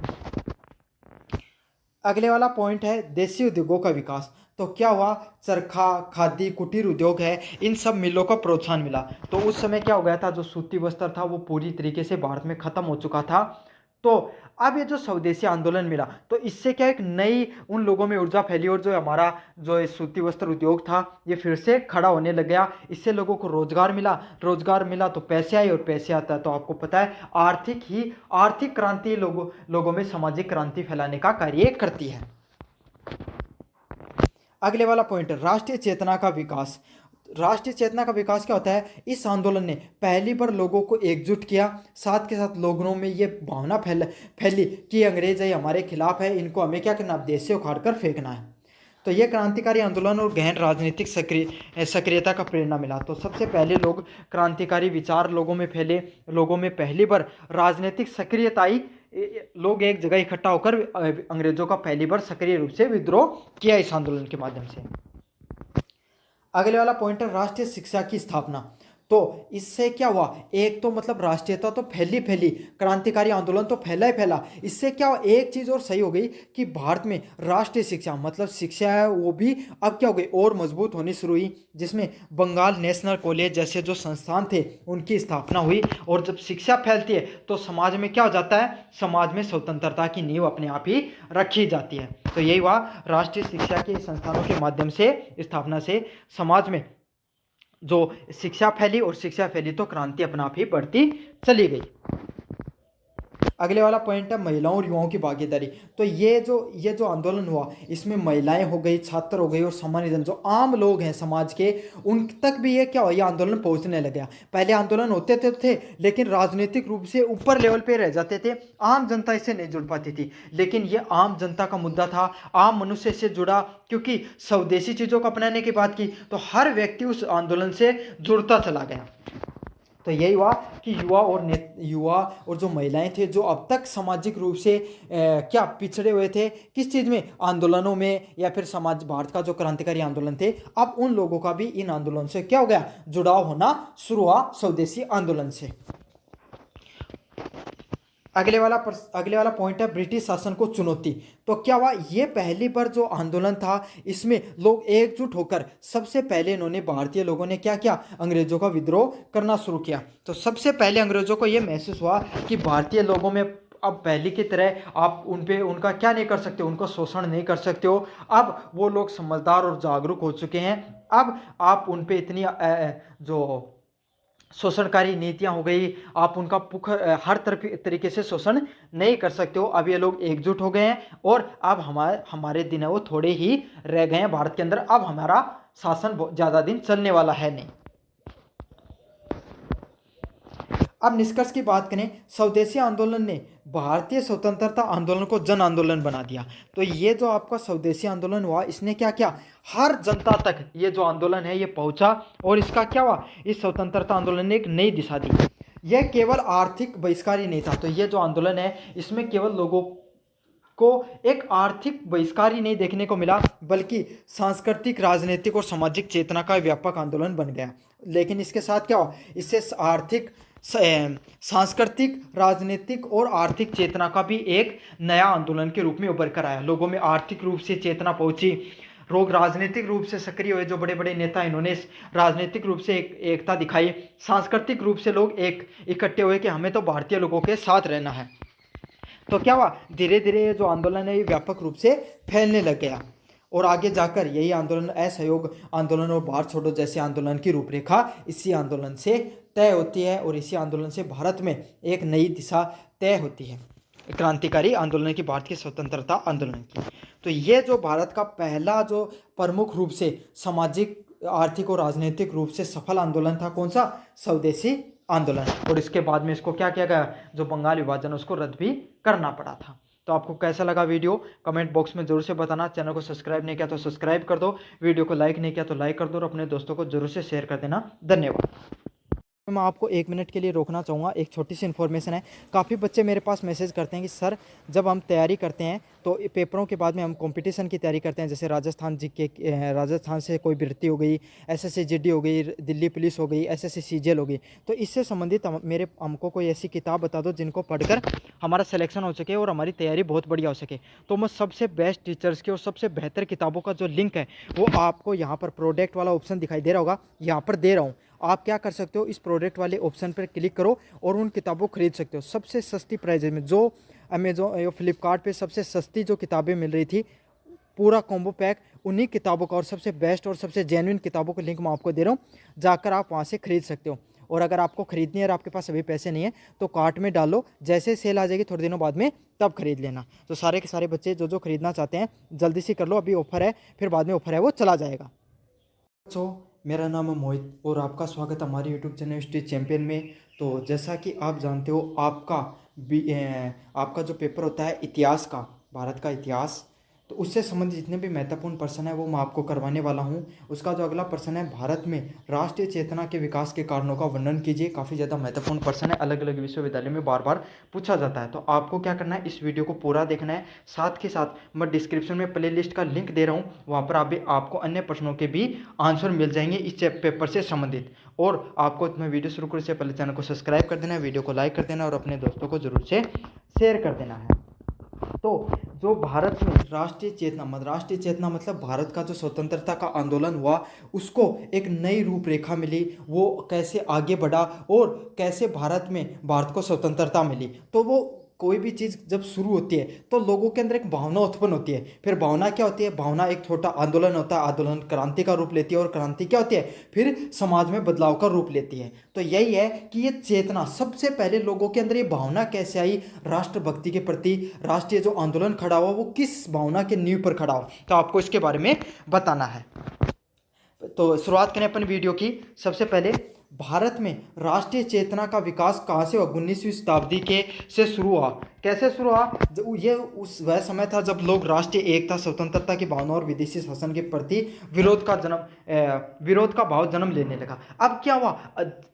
अगले वाला पॉइंट है देसी उद्योगों का विकास। तो क्या हुआ, चरखा, खादी, कुटीर उद्योग है, इन सब मिलों को प्रोत्साहन मिला। तो उस समय क्या हो गया था, जो सूती वस्त्र था वो पूरी तरीके से भारत में खत्म हो चुका था। तो अब ये जो स्वदेशी आंदोलन मिला, तो इससे क्या एक नई उन लोगों में ऊर्जा फैली और जो हमारा जो सूती वस्त्र उद्योग था ये फिर से खड़ा होने लग गया। इससे लोगों को रोजगार मिला तो पैसे आए और पैसे आता है तो आपको पता है आर्थिक क्रांति लोगों में सामाजिक क्रांति फैलाने का कार्य करती है। अगले वाला पॉइंट, राष्ट्रीय चेतना का विकास। राष्ट्रीय चेतना का विकास क्या होता है, इस आंदोलन ने पहली बार लोगों को एकजुट किया, साथ के साथ लोगों में ये भावना फैली कि अंग्रेज है हमारे खिलाफ है, इनको हमें क्या करना, देश से उखाड़ कर फेंकना है। तो ये क्रांतिकारी आंदोलन और गहन राजनीतिक सक्रियता का प्रेरणा मिला। तो सबसे पहले लोग क्रांतिकारी विचार लोगों में फैले, लोगों में पहली बार राजनीतिक सक्रियता आई, लोग एक जगह इकट्ठा होकर अंग्रेजों का पहली बार सक्रिय रूप से विद्रोह किया इस आंदोलन के माध्यम से। अगले वाला पॉइंट है राष्ट्रीय शिक्षा की स्थापना। तो इससे क्या हुआ, एक तो मतलब राष्ट्रीयता तो फैली, क्रांतिकारी आंदोलन तो फैला ही फैला। इससे क्या हुआ, एक चीज़ और सही हो गई कि भारत में राष्ट्रीय शिक्षा मतलब शिक्षा है वो भी अब क्या हो गई और मजबूत होनी शुरू हुई, जिसमें बंगाल नेशनल कॉलेज जैसे जो संस्थान थे उनकी स्थापना हुई। और जब शिक्षा फैलती है तो समाज में क्या हो जाता है, समाज में स्वतंत्रता की नींव अपने आप ही रखी जाती है। तो यही हुआ, राष्ट्रीय शिक्षा के संस्थानों के माध्यम से स्थापना से समाज में जो शिक्षा फैली तो क्रांति अपना आप ही बढ़ती चली गई। अगले वाला पॉइंट है महिलाओं और युवाओं की भागीदारी। तो ये जो आंदोलन हुआ इसमें महिलाएं हो गई, छात्र हो गई और सामान्य जन जो आम लोग हैं समाज के, उन तक भी ये क्या हुआ, ये आंदोलन पहुंचने लग गया। पहले आंदोलन होते थे लेकिन राजनीतिक रूप से ऊपर लेवल पे रह जाते थे, आम जनता इससे नहीं जुड़ पाती थी। लेकिन ये आम जनता का मुद्दा था, आम मनुष्य से जुड़ा, क्योंकि स्वदेशी चीज़ों को अपनाने की बात की तो हर व्यक्ति उस आंदोलन से जुड़ता चला गया। तो यही हुआ कि युवा और जो महिलाएं थे जो अब तक सामाजिक रूप से क्या पिछड़े हुए थे, किस चीज़ में, आंदोलनों में या फिर भारत का जो क्रांतिकारी आंदोलन थे, अब उन लोगों का भी इन आंदोलन से क्या हो गया, जुड़ाव होना शुरू हुआ स्वदेशी आंदोलन से। अगले वाला पॉइंट है ब्रिटिश शासन को चुनौती। तो क्या हुआ, ये पहली बार जो आंदोलन था इसमें लोग एकजुट होकर सबसे पहले इन्होंने भारतीय लोगों ने क्या किया, अंग्रेजों का विद्रोह करना शुरू किया। तो सबसे पहले अंग्रेजों को ये महसूस हुआ कि भारतीय लोगों में अब पहले की तरह आप उनका क्या नहीं कर सकते, उनको शोषण नहीं कर सकते हो। अब वो लोग समझदार और जागरूक हो चुके हैं, अब आप उन पे इतनी जो शोषणकारी नीतियां हो गई, आप उनका हर तरीके से शोषण नहीं कर सकते हो। अब ये लोग एकजुट हो गए हैं और अब हमारे दिन है वो थोड़े ही रह गए हैं भारत के अंदर, अब हमारा शासन ज़्यादा दिन चलने वाला है नहीं। अब निष्कर्ष की बात करें, स्वदेशी आंदोलन ने भारतीय स्वतंत्रता आंदोलन को जन आंदोलन बना दिया। तो ये जो आपका स्वदेशी आंदोलन हुआ इसने क्या किया, हर जनता तक ये जो आंदोलन है ये पहुंचा और इसका क्या हुआ, इस स्वतंत्रता आंदोलन ने एक नई दिशा दी। यह केवल आर्थिक बहिष्कार ही नहीं था। तो ये जो आंदोलन है इसमें केवल लोगों को एक आर्थिक बहिष्कार ही नहीं देखने को मिला, बल्कि सांस्कृतिक, राजनीतिक और सामाजिक चेतना का व्यापक आंदोलन बन गया। लेकिन इसके साथ क्या हुआ, इससे सांस्कृतिक, राजनीतिक और आर्थिक चेतना का भी एक नया आंदोलन के रूप में उभर कर आया। लोगों में आर्थिक रूप से चेतना पहुंची, लोग राजनीतिक रूप से सक्रिय हुए, जो बड़े बड़े नेता इन्होंने राजनीतिक रूप से एकता दिखाई, सांस्कृतिक रूप से लोग इकट्ठे हुए कि हमें तो भारतीय लोगों के साथ रहना है। तो क्या हुआ, धीरे धीरे ये जो आंदोलन है ये व्यापक रूप से फैलने लग गया और आगे जाकर यही आंदोलन असहयोग आंदोलन और भारत छोड़ो जैसे आंदोलन की रूपरेखा इसी आंदोलन से तय होती है और इसी आंदोलन से भारत में एक नई दिशा तय होती है, क्रांतिकारी आंदोलन की, भारत की स्वतंत्रता आंदोलन की। तो ये जो भारत का पहला जो प्रमुख रूप से सामाजिक आर्थिक और राजनीतिक रूप से सफल आंदोलन था कौन सा, स्वदेशी आंदोलन। और इसके बाद में इसको क्या किया गया, जो बंगाल विभाजन उसको रद्द भी करना पड़ा था। तो आपको कैसा लगा वीडियो कमेंट बॉक्स में जरूर से बताना। चैनल को सब्सक्राइब नहीं किया तो सब्सक्राइब कर दो, वीडियो को लाइक नहीं किया तो लाइक कर दो और अपने दोस्तों को जरूर से शेयर कर देना। धन्यवाद। मैं आपको 1 मिनट के लिए रोकना चाहूँगा, एक छोटी सी इन्फॉर्मेशन है। काफ़ी बच्चे मेरे पास मैसेज करते हैं कि सर जब हम तैयारी करते हैं तो पेपरों के बाद में हम कंपटीशन की तैयारी करते हैं, जैसे राजस्थान जीके, राजस्थान से कोई भर्ती हो गई, एसएससी जीडी हो गई, दिल्ली पुलिस हो गई, एसएससी सीजीएल हो गई, तो इससे संबंधित हमको कोई ऐसी किताब बता दो जिनको पढ़कर हमारा सिलेक्शन हो सके और हमारी तैयारी बहुत बढ़िया हो सके। तो मैं सबसे बेस्ट टीचर्स की और सबसे बेहतर किताबों का जो लिंक है वो आपको यहाँ पर प्रोडक्ट वाला ऑप्शन दिखाई दे रहा होगा, यहाँ पर दे रहा हूँ। आप क्या कर सकते हो, इस प्रोडक्ट वाले ऑप्शन पर क्लिक करो और उन किताबों को खरीद सकते हो सबसे सस्ती प्राइस में। जो अमेजोन या फ्लिपकार्ट पे सबसे सस्ती जो किताबें मिल रही थी, पूरा कॉम्बो पैक उन्हीं किताबों का और सबसे बेस्ट और सबसे जेन्युइन किताबों का लिंक मैं आपको दे रहा हूँ, जाकर आप वहाँ से खरीद सकते हो। और अगर आपको खरीदनी है और आपके पास अभी पैसे नहीं है तो कार्ट में डालो, जैसे सेल आ जाएगी थोड़े दिनों बाद में तब खरीद लेना। तो सारे के सारे बच्चे जो खरीदना चाहते हैं जल्दी से कर लो, अभी ऑफर है, फिर बाद में ऑफर है वो चला जाएगा। मेरा नाम है मोहित और आपका स्वागत है हमारे यूट्यूब चैनल स्ट्रीट चैंपियन में। तो जैसा कि आप जानते हो आपका जो पेपर होता है इतिहास का, भारत का इतिहास, तो उससे संबंधित जितने भी महत्वपूर्ण प्रश्न है वो मैं आपको करवाने वाला हूँ। उसका जो अगला प्रश्न है, भारत में राष्ट्रीय चेतना के विकास के कारणों का वर्णन कीजिए। काफ़ी ज़्यादा महत्वपूर्ण प्रश्न है, अलग अलग विश्वविद्यालय में बार बार पूछा जाता है। तो आपको क्या करना है, इस वीडियो को पूरा देखना है। साथ के साथ मैं डिस्क्रिप्शन में प्ले लिस्ट का लिंक दे रहा हूँ, वहाँ पर आपको अन्य प्रश्नों के भी आंसर मिल जाएंगे इस पेपर से संबंधित। और आपको मैं वीडियो शुरू करने से पहले चैनल को सब्सक्राइब कर देना है, वीडियो को लाइक कर देना और अपने दोस्तों को जरूर से शेयर कर देना है। तो जो भारत में राष्ट्रीय चेतना मतलब भारत का जो स्वतंत्रता का आंदोलन हुआ उसको एक नई रूपरेखा मिली, वो कैसे आगे बढ़ा और कैसे भारत को स्वतंत्रता मिली। तो वो कोई भी चीज़ जब शुरू होती है तो लोगों के अंदर एक भावना उत्पन्न होती है। फिर भावना क्या होती है, भावना एक छोटा आंदोलन होता है, आंदोलन क्रांति का रूप लेती है और क्रांति क्या होती है, फिर समाज में बदलाव का रूप लेती है। तो यही है कि ये चेतना, सबसे पहले लोगों के अंदर ये भावना कैसे आई राष्ट्रभक्ति के प्रति, राष्ट्रीय जो आंदोलन खड़ा हुआ वो किस भावना के नींव पर खड़ा हुआ, तो आपको इसके बारे में बताना है। तो शुरुआत करें अपन वीडियो की। सबसे पहले भारत में राष्ट्रीय चेतना का विकास कहाँ से हुआ, 19वीं शताब्दी के से शुरू हुआ। कैसे शुरू हुआ, ये वह समय था जब लोग राष्ट्रीय एकता, स्वतंत्रता की भावना और विदेशी शासन के प्रति विरोध का भाव जन्म लेने लगा। अब क्या हुआ,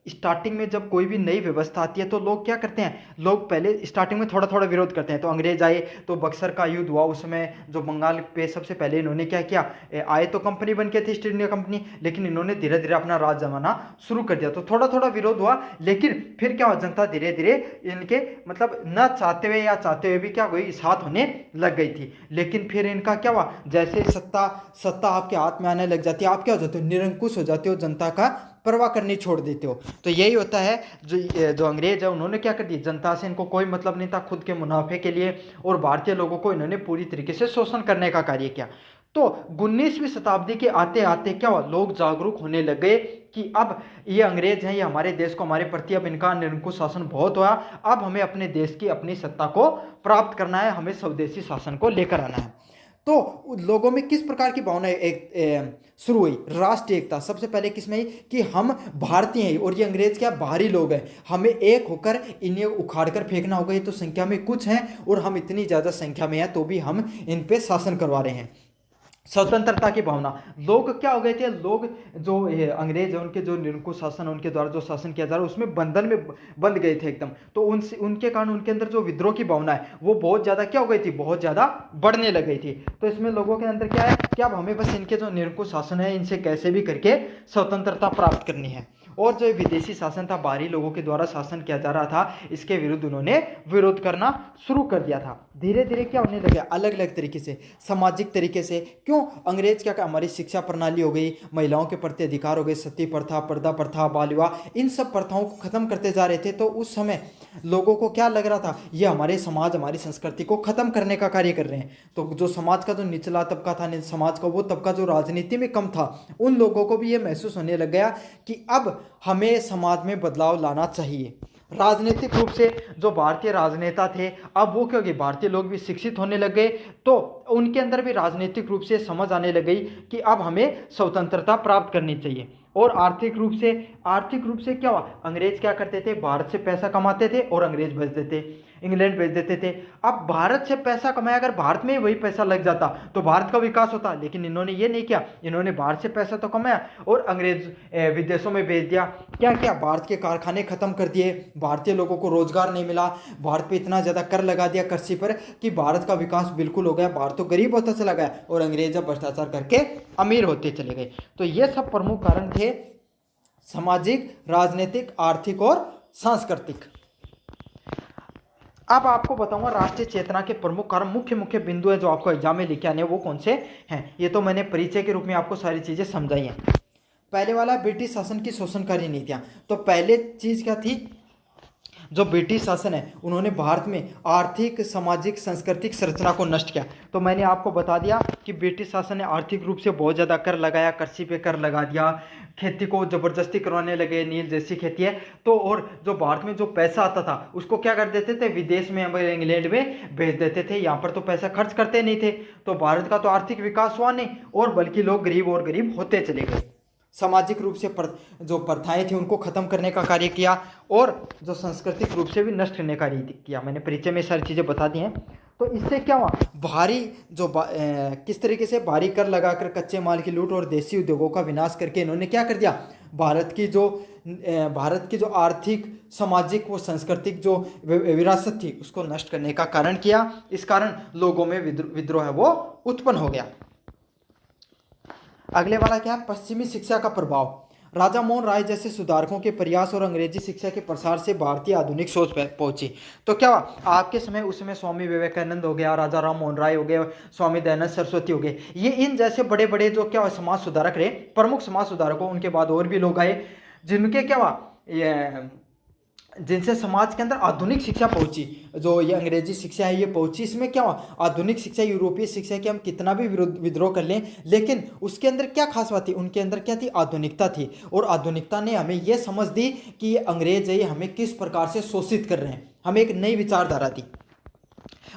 स्टार्टिंग में जब कोई भी नई व्यवस्था आती है तो लोग क्या करते हैं, लोग पहले स्टार्टिंग में थोड़ा थोड़ा विरोध करते हैं। तो अंग्रेज आए तो बक्सर का युद्ध हुआ, उसमें जो बंगाल पे सबसे पहले इन्होंने क्या किया, आए तो कंपनी बन के थी ईस्ट इंडिया कंपनी, लेकिन इन्होंने धीरे धीरे अपना राज जमाना शुरू कर दिया। तो थोड़ा थोड़ा विरोध हुआ, लेकिन फिर क्या हुआ, जनता धीरे धीरे इनके मतलब न चाहते हुए या चाहते हुए भी क्या हुई, साथ होने लग गई थी। लेकिन फिर इनका क्या हुआ, जैसे सत्ता आपके हाथ में आने लग जाती है, आप क्या हो जाते हो, निरंकुश हो जाते हो, जनता का परवाह करनी छोड़ देते हो। तो यही होता है, जो अंग्रेज है उन्होंने क्या कर दिया, जनता से इनको कोई मतलब नहीं था, खुद के मुनाफे के लिए, और भारतीय लोगों को इन्होंने पूरी तरीके से शोषण करने का कार्य किया। तो 19वीं शताब्दी के आते आते क्या हुआ, लोग जागरूक होने लगे कि अब ये अंग्रेज हैं, ये हमारे देश को, हमारे प्रति अब इनका निरंकुश शासन बहुत हुआ, अब हमें अपने देश की अपनी सत्ता को प्राप्त करना है, हमें स्वदेशी शासन को लेकर आना है। तो लोगों में किस प्रकार की भावना शुरू हुई, राष्ट्रीय एकता सबसे पहले किसमें आई कि हम भारतीय हैं और ये अंग्रेज क्या बाहरी लोग हैं, हमें एक होकर इन्हें उखाड़ कर फेंकना होगा। ये तो संख्या में कुछ हैं और हम इतनी ज़्यादा संख्या में हैं तो भी हम इन पे शासन करवा रहे हैं। स्वतंत्रता की भावना, लोग क्या हो गए थे, लोग जो अंग्रेज है उनके जो निरंकुश शासन, उनके द्वारा जो शासन किया जा रहा है उसमें बंधन में बंध गए थे एकदम। तो उनके कारण उनके अंदर जो विद्रोह की भावना है वो बहुत ज़्यादा क्या हो गई थी, बहुत ज़्यादा बढ़ने लग गई थी। तो इसमें लोगों के अंदर क्या है कि अब हमें बस इनके जो निरंकुश शासन है इनसे कैसे भी करके स्वतंत्रता प्राप्त करनी है। और जो विदेशी शासन था, बाहरी लोगों के द्वारा शासन किया जा रहा था, इसके विरुद्ध उन्होंने विरोध करना शुरू कर दिया था। धीरे धीरे क्या होने लगे, अलग अलग तरीके से, सामाजिक तरीके से। क्यों, अंग्रेज क्या, हमारी शिक्षा प्रणाली हो गई, महिलाओं के प्रति अधिकार हो गए, सती प्रथा, पर्दा प्रथा, बाल विवाह, इन सब प्रथाओं को खत्म करते जा रहे थे। तो उस समय लोगों को क्या लग रहा था, ये हमारे समाज, हमारी संस्कृति को खत्म करने का कार्य कर रहे हैं। तो जो समाज का जो निचला तबका था, समाज का वो तबका जो राजनीति में कम था, उन लोगों को भी ये महसूस होने लग गया कि अब हमें समाज में बदलाव लाना चाहिए, राजनीतिक रूप से जो भारतीय राजनेता थे, अब वो क्योंकि भारतीय लोग भी शिक्षित होने लग गए, तो उनके अंदर भी राजनीतिक रूप से समझ आने लग गई कि अब हमें स्वतंत्रता प्राप्त करनी चाहिए। और आर्थिक रूप से क्या हुआ, अंग्रेज क्या करते थे, भारत से पैसा कमाते थे और अंग्रेज भेज देते, इंग्लैंड भेज देते थे। अब भारत से पैसा कमाया, अगर भारत में ही वही पैसा लग जाता तो भारत का विकास होता, लेकिन इन्होंने ये नहीं किया। इन्होंने भारत से पैसा तो कमाया और अंग्रेज विदेशों में भेज दिया। क्या क्या, भारत के कारखाने खत्म कर दिए, भारतीय लोगों को रोजगार नहीं मिला, भारत पे इतना ज़्यादा कर लगा दिया कृषि पर कि भारत का विकास बिल्कुल हो गया, भारत तो गरीब होता चला गया और अंग्रेज अब भ्रष्टाचार करके अमीर होते चले गए। तो ये सब प्रमुख कारण थे, सामाजिक, राजनीतिक, आर्थिक और सांस्कृतिक। अब आपको बताऊंगा राष्ट्रीय चेतना के प्रमुख कारण, मुख्य मुख्य बिंदु है जो आपको एग्जाम में लिखे आने वो कौन से हैं। ये तो मैंने परिचय के रूप में आपको सारी चीजें समझाई हैं। पहले वाला ब्रिटिश शासन की शोषणकारी नीतियां। तो पहले चीज क्या थी, जो ब्रिटिश शासन है उन्होंने भारत में आर्थिक, सामाजिक, सांस्कृतिक संरचना को नष्ट किया। तो मैंने आपको बता दिया कि ब्रिटिश शासन ने आर्थिक रूप से बहुत ज़्यादा कर लगाया, कृषि पे कर लगा दिया, खेती को ज़बरदस्ती करवाने लगे, नील जैसी खेती है तो। और जो भारत में जो पैसा आता था उसको क्या कर देते थे, विदेश में, इंग्लैंड में भेज देते थे, यहाँ पर तो पैसा खर्च करते नहीं थे। तो भारत का तो आर्थिक विकास हुआ नहीं और बल्कि लोग गरीब और गरीब होते चले गए। सामाजिक रूप से जो प्रथाएं थी उनको खत्म करने का कार्य किया और जो सांस्कृतिक रूप से भी नष्ट करने का कार्य किया। मैंने परिचय में सारी चीज़ें बता दी हैं। तो इससे क्या हुआ, भारी किस तरीके से भारी कर लगाकर कच्चे माल की लूट और देसी उद्योगों का विनाश करके इन्होंने क्या कर दिया, भारत की जो आर्थिक, सामाजिक व सांस्कृतिक जो विरासत थी उसको नष्ट करने का कारण किया। इस कारण लोगों में विद्रोह है वो उत्पन्न हो गया। अगले वाला क्या है, पश्चिमी शिक्षा का प्रभाव। राजा मोहन राय जैसे सुधारकों के प्रयास और अंग्रेजी शिक्षा के प्रसार से भारतीय आधुनिक सोच पहुंची। तो क्या हुआ, आपके समय, उस समय स्वामी विवेकानंद हो गया, राजा राम मोहन राय हो गए, स्वामी दयानंद सरस्वती हो गए, ये इन जैसे बड़े बड़े जो क्या समाज सुधारक रहे, प्रमुख समाज सुधारकों, उनके बाद और भी लोग आए जिनके क्या हुआ, जिनसे समाज के अंदर आधुनिक शिक्षा पहुंची। जो ये अंग्रेजी शिक्षा है ये पहुंची, इसमें क्या हुआ, आधुनिक शिक्षा, यूरोपीय शिक्षा की हम कितना भी विद्रोह कर लें, लेकिन उसके अंदर क्या खास बात थी, उनके अंदर क्या थी, आधुनिकता थी। और आधुनिकता ने हमें ये समझ दी कि ये अंग्रेज है, ये हमें किस प्रकार से शोषित कर रहे हैं, हमें एक नई विचारधारा दी।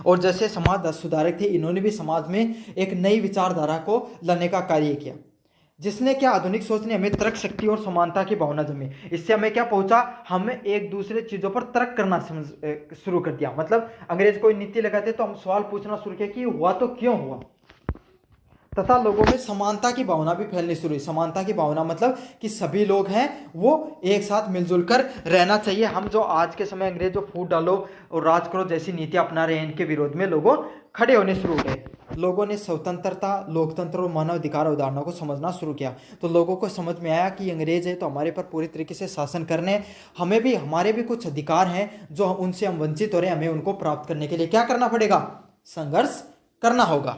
और जैसे समाज सुधारक थे, इन्होंने भी समाज में एक नई विचारधारा को लाने का कार्य किया, जिसने क्या, आधुनिक सोच ने हमें तर्क शक्ति और समानता की भावना जमी। इससे हमें क्या पहुंचा, हमें एक दूसरे चीजों पर तर्क करना शुरू कर दिया। मतलब अंग्रेज कोई नीति लगाते तो हम सवाल पूछना शुरू किया कि हुआ तो क्यों हुआ, तथा लोगों में समानता की भावना भी फैलनी शुरू हुई। समानता की भावना मतलब कि सभी लोग हैं वो एक साथ मिलजुल कर रहना चाहिए। हम जो आज के समय अंग्रेज जो फूट डालो और राज करो जैसी नीति अपना रहे हैं, इनके विरोध में लोगों खड़े होने शुरू हो गए। लोगों ने स्वतंत्रता, लोकतंत्र और मानव अधिकार अवधारणा को समझना शुरू किया। तो लोगों को समझ में आया कि अंग्रेज है तो हमारे पर पूरी तरीके से शासन करने, हमारे भी कुछ अधिकार हैं जो उनसे हम वंचित हो रहे हैं, हमें उनको प्राप्त करने के लिए क्या करना पड़ेगा, संघर्ष करना होगा।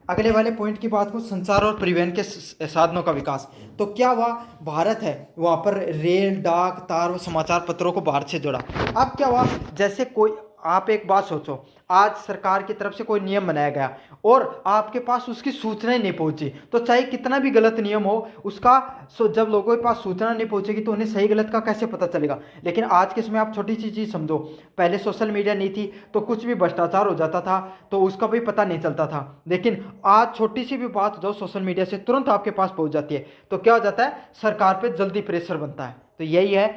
अगले वाले पॉइंट की बात को, संचार और परिवहन के साधनों का विकास। तो क्या हुआ, भारत है वहाँ पर रेल, डाक, तार और समाचार पत्रों को भारत से जोड़ा। अब क्या हुआ, जैसे कोई, आप एक बात सोचो, आज सरकार की तरफ से कोई नियम बनाया गया और आपके पास उसकी सूचना ही नहीं पहुंची, तो चाहे कितना भी गलत नियम हो उसका, जब लोगों के पास सूचना नहीं पहुंचेगी तो उन्हें सही गलत का कैसे पता चलेगा। लेकिन आज के समय आप छोटी सी चीज़ समझो, पहले सोशल मीडिया नहीं थी तो कुछ भी भ्रष्टाचार हो जाता था तो उसका भी पता नहीं चलता था, लेकिन आज छोटी सी भी बात जो सोशल मीडिया से तुरंत आपके पास पहुंच जाती है, तो क्या हो जाता है, सरकार पर जल्दी प्रेशर बनता है। तो यही है,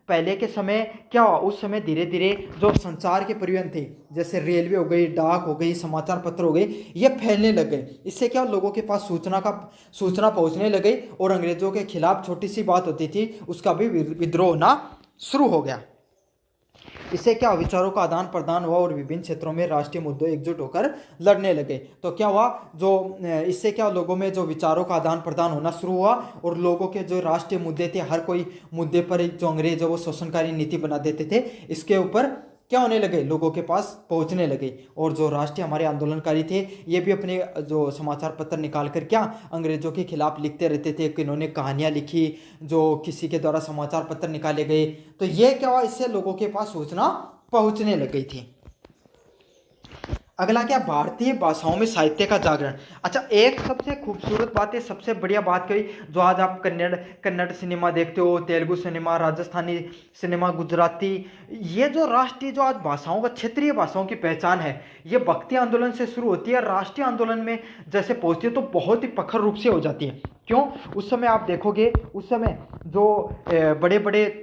पहले के समय क्या हुआ, उस समय धीरे धीरे जो संचार के परिवहन थे, जैसे रेलवे हो गई, डाक हो गई, समाचार पत्र हो गए, ये फैलने लग गए। इससे क्या, लोगों के पास सूचना पहुंचने लग गई और अंग्रेजों के खिलाफ छोटी सी बात होती थी उसका भी विद्रोह होना शुरू हो गया। इससे क्या, विचारों का आदान प्रदान हुआ और विभिन्न क्षेत्रों में राष्ट्रीय मुद्दों एकजुट होकर लड़ने लगे। तो क्या हुआ, इससे क्या, लोगों में जो विचारों का आदान प्रदान होना शुरू हुआ और लोगों के जो राष्ट्रीय मुद्दे थे, हर कोई मुद्दे पर जो अंग्रेज है वो शोषणकारी नीति बना देते थे, इसके ऊपर क्या होने लगे, लोगों के पास पहुंचने लगे। और जो राष्ट्रीय हमारे आंदोलनकारी थे ये भी अपने जो समाचार पत्र निकाल कर क्या अंग्रेजों के खिलाफ लिखते रहते थे, कि इन्होंने कहानियां लिखी जो किसी के द्वारा समाचार पत्र निकाले गए। तो ये क्या हुआ, इससे लोगों के पास सूचना पहुंचने लग गई थी। अगला क्या, भारतीय भाषाओं में साहित्य का जागरण। अच्छा, एक सबसे खूबसूरत बात है, सबसे बढ़िया बात कही, जो आज आप कन्नड़ सिनेमा देखते हो, तेलुगु सिनेमा, राजस्थानी सिनेमा, गुजराती, ये जो राष्ट्रीय जो आज भाषाओं का, क्षेत्रीय भाषाओं की पहचान है, ये भक्ति आंदोलन से शुरू होती है, राष्ट्रीय आंदोलन में जैसे पहुंचती है तो बहुत ही प्रखर रूप से हो जाती है। क्यों? उस समय आप देखोगे, उस समय जो बड़े बड़े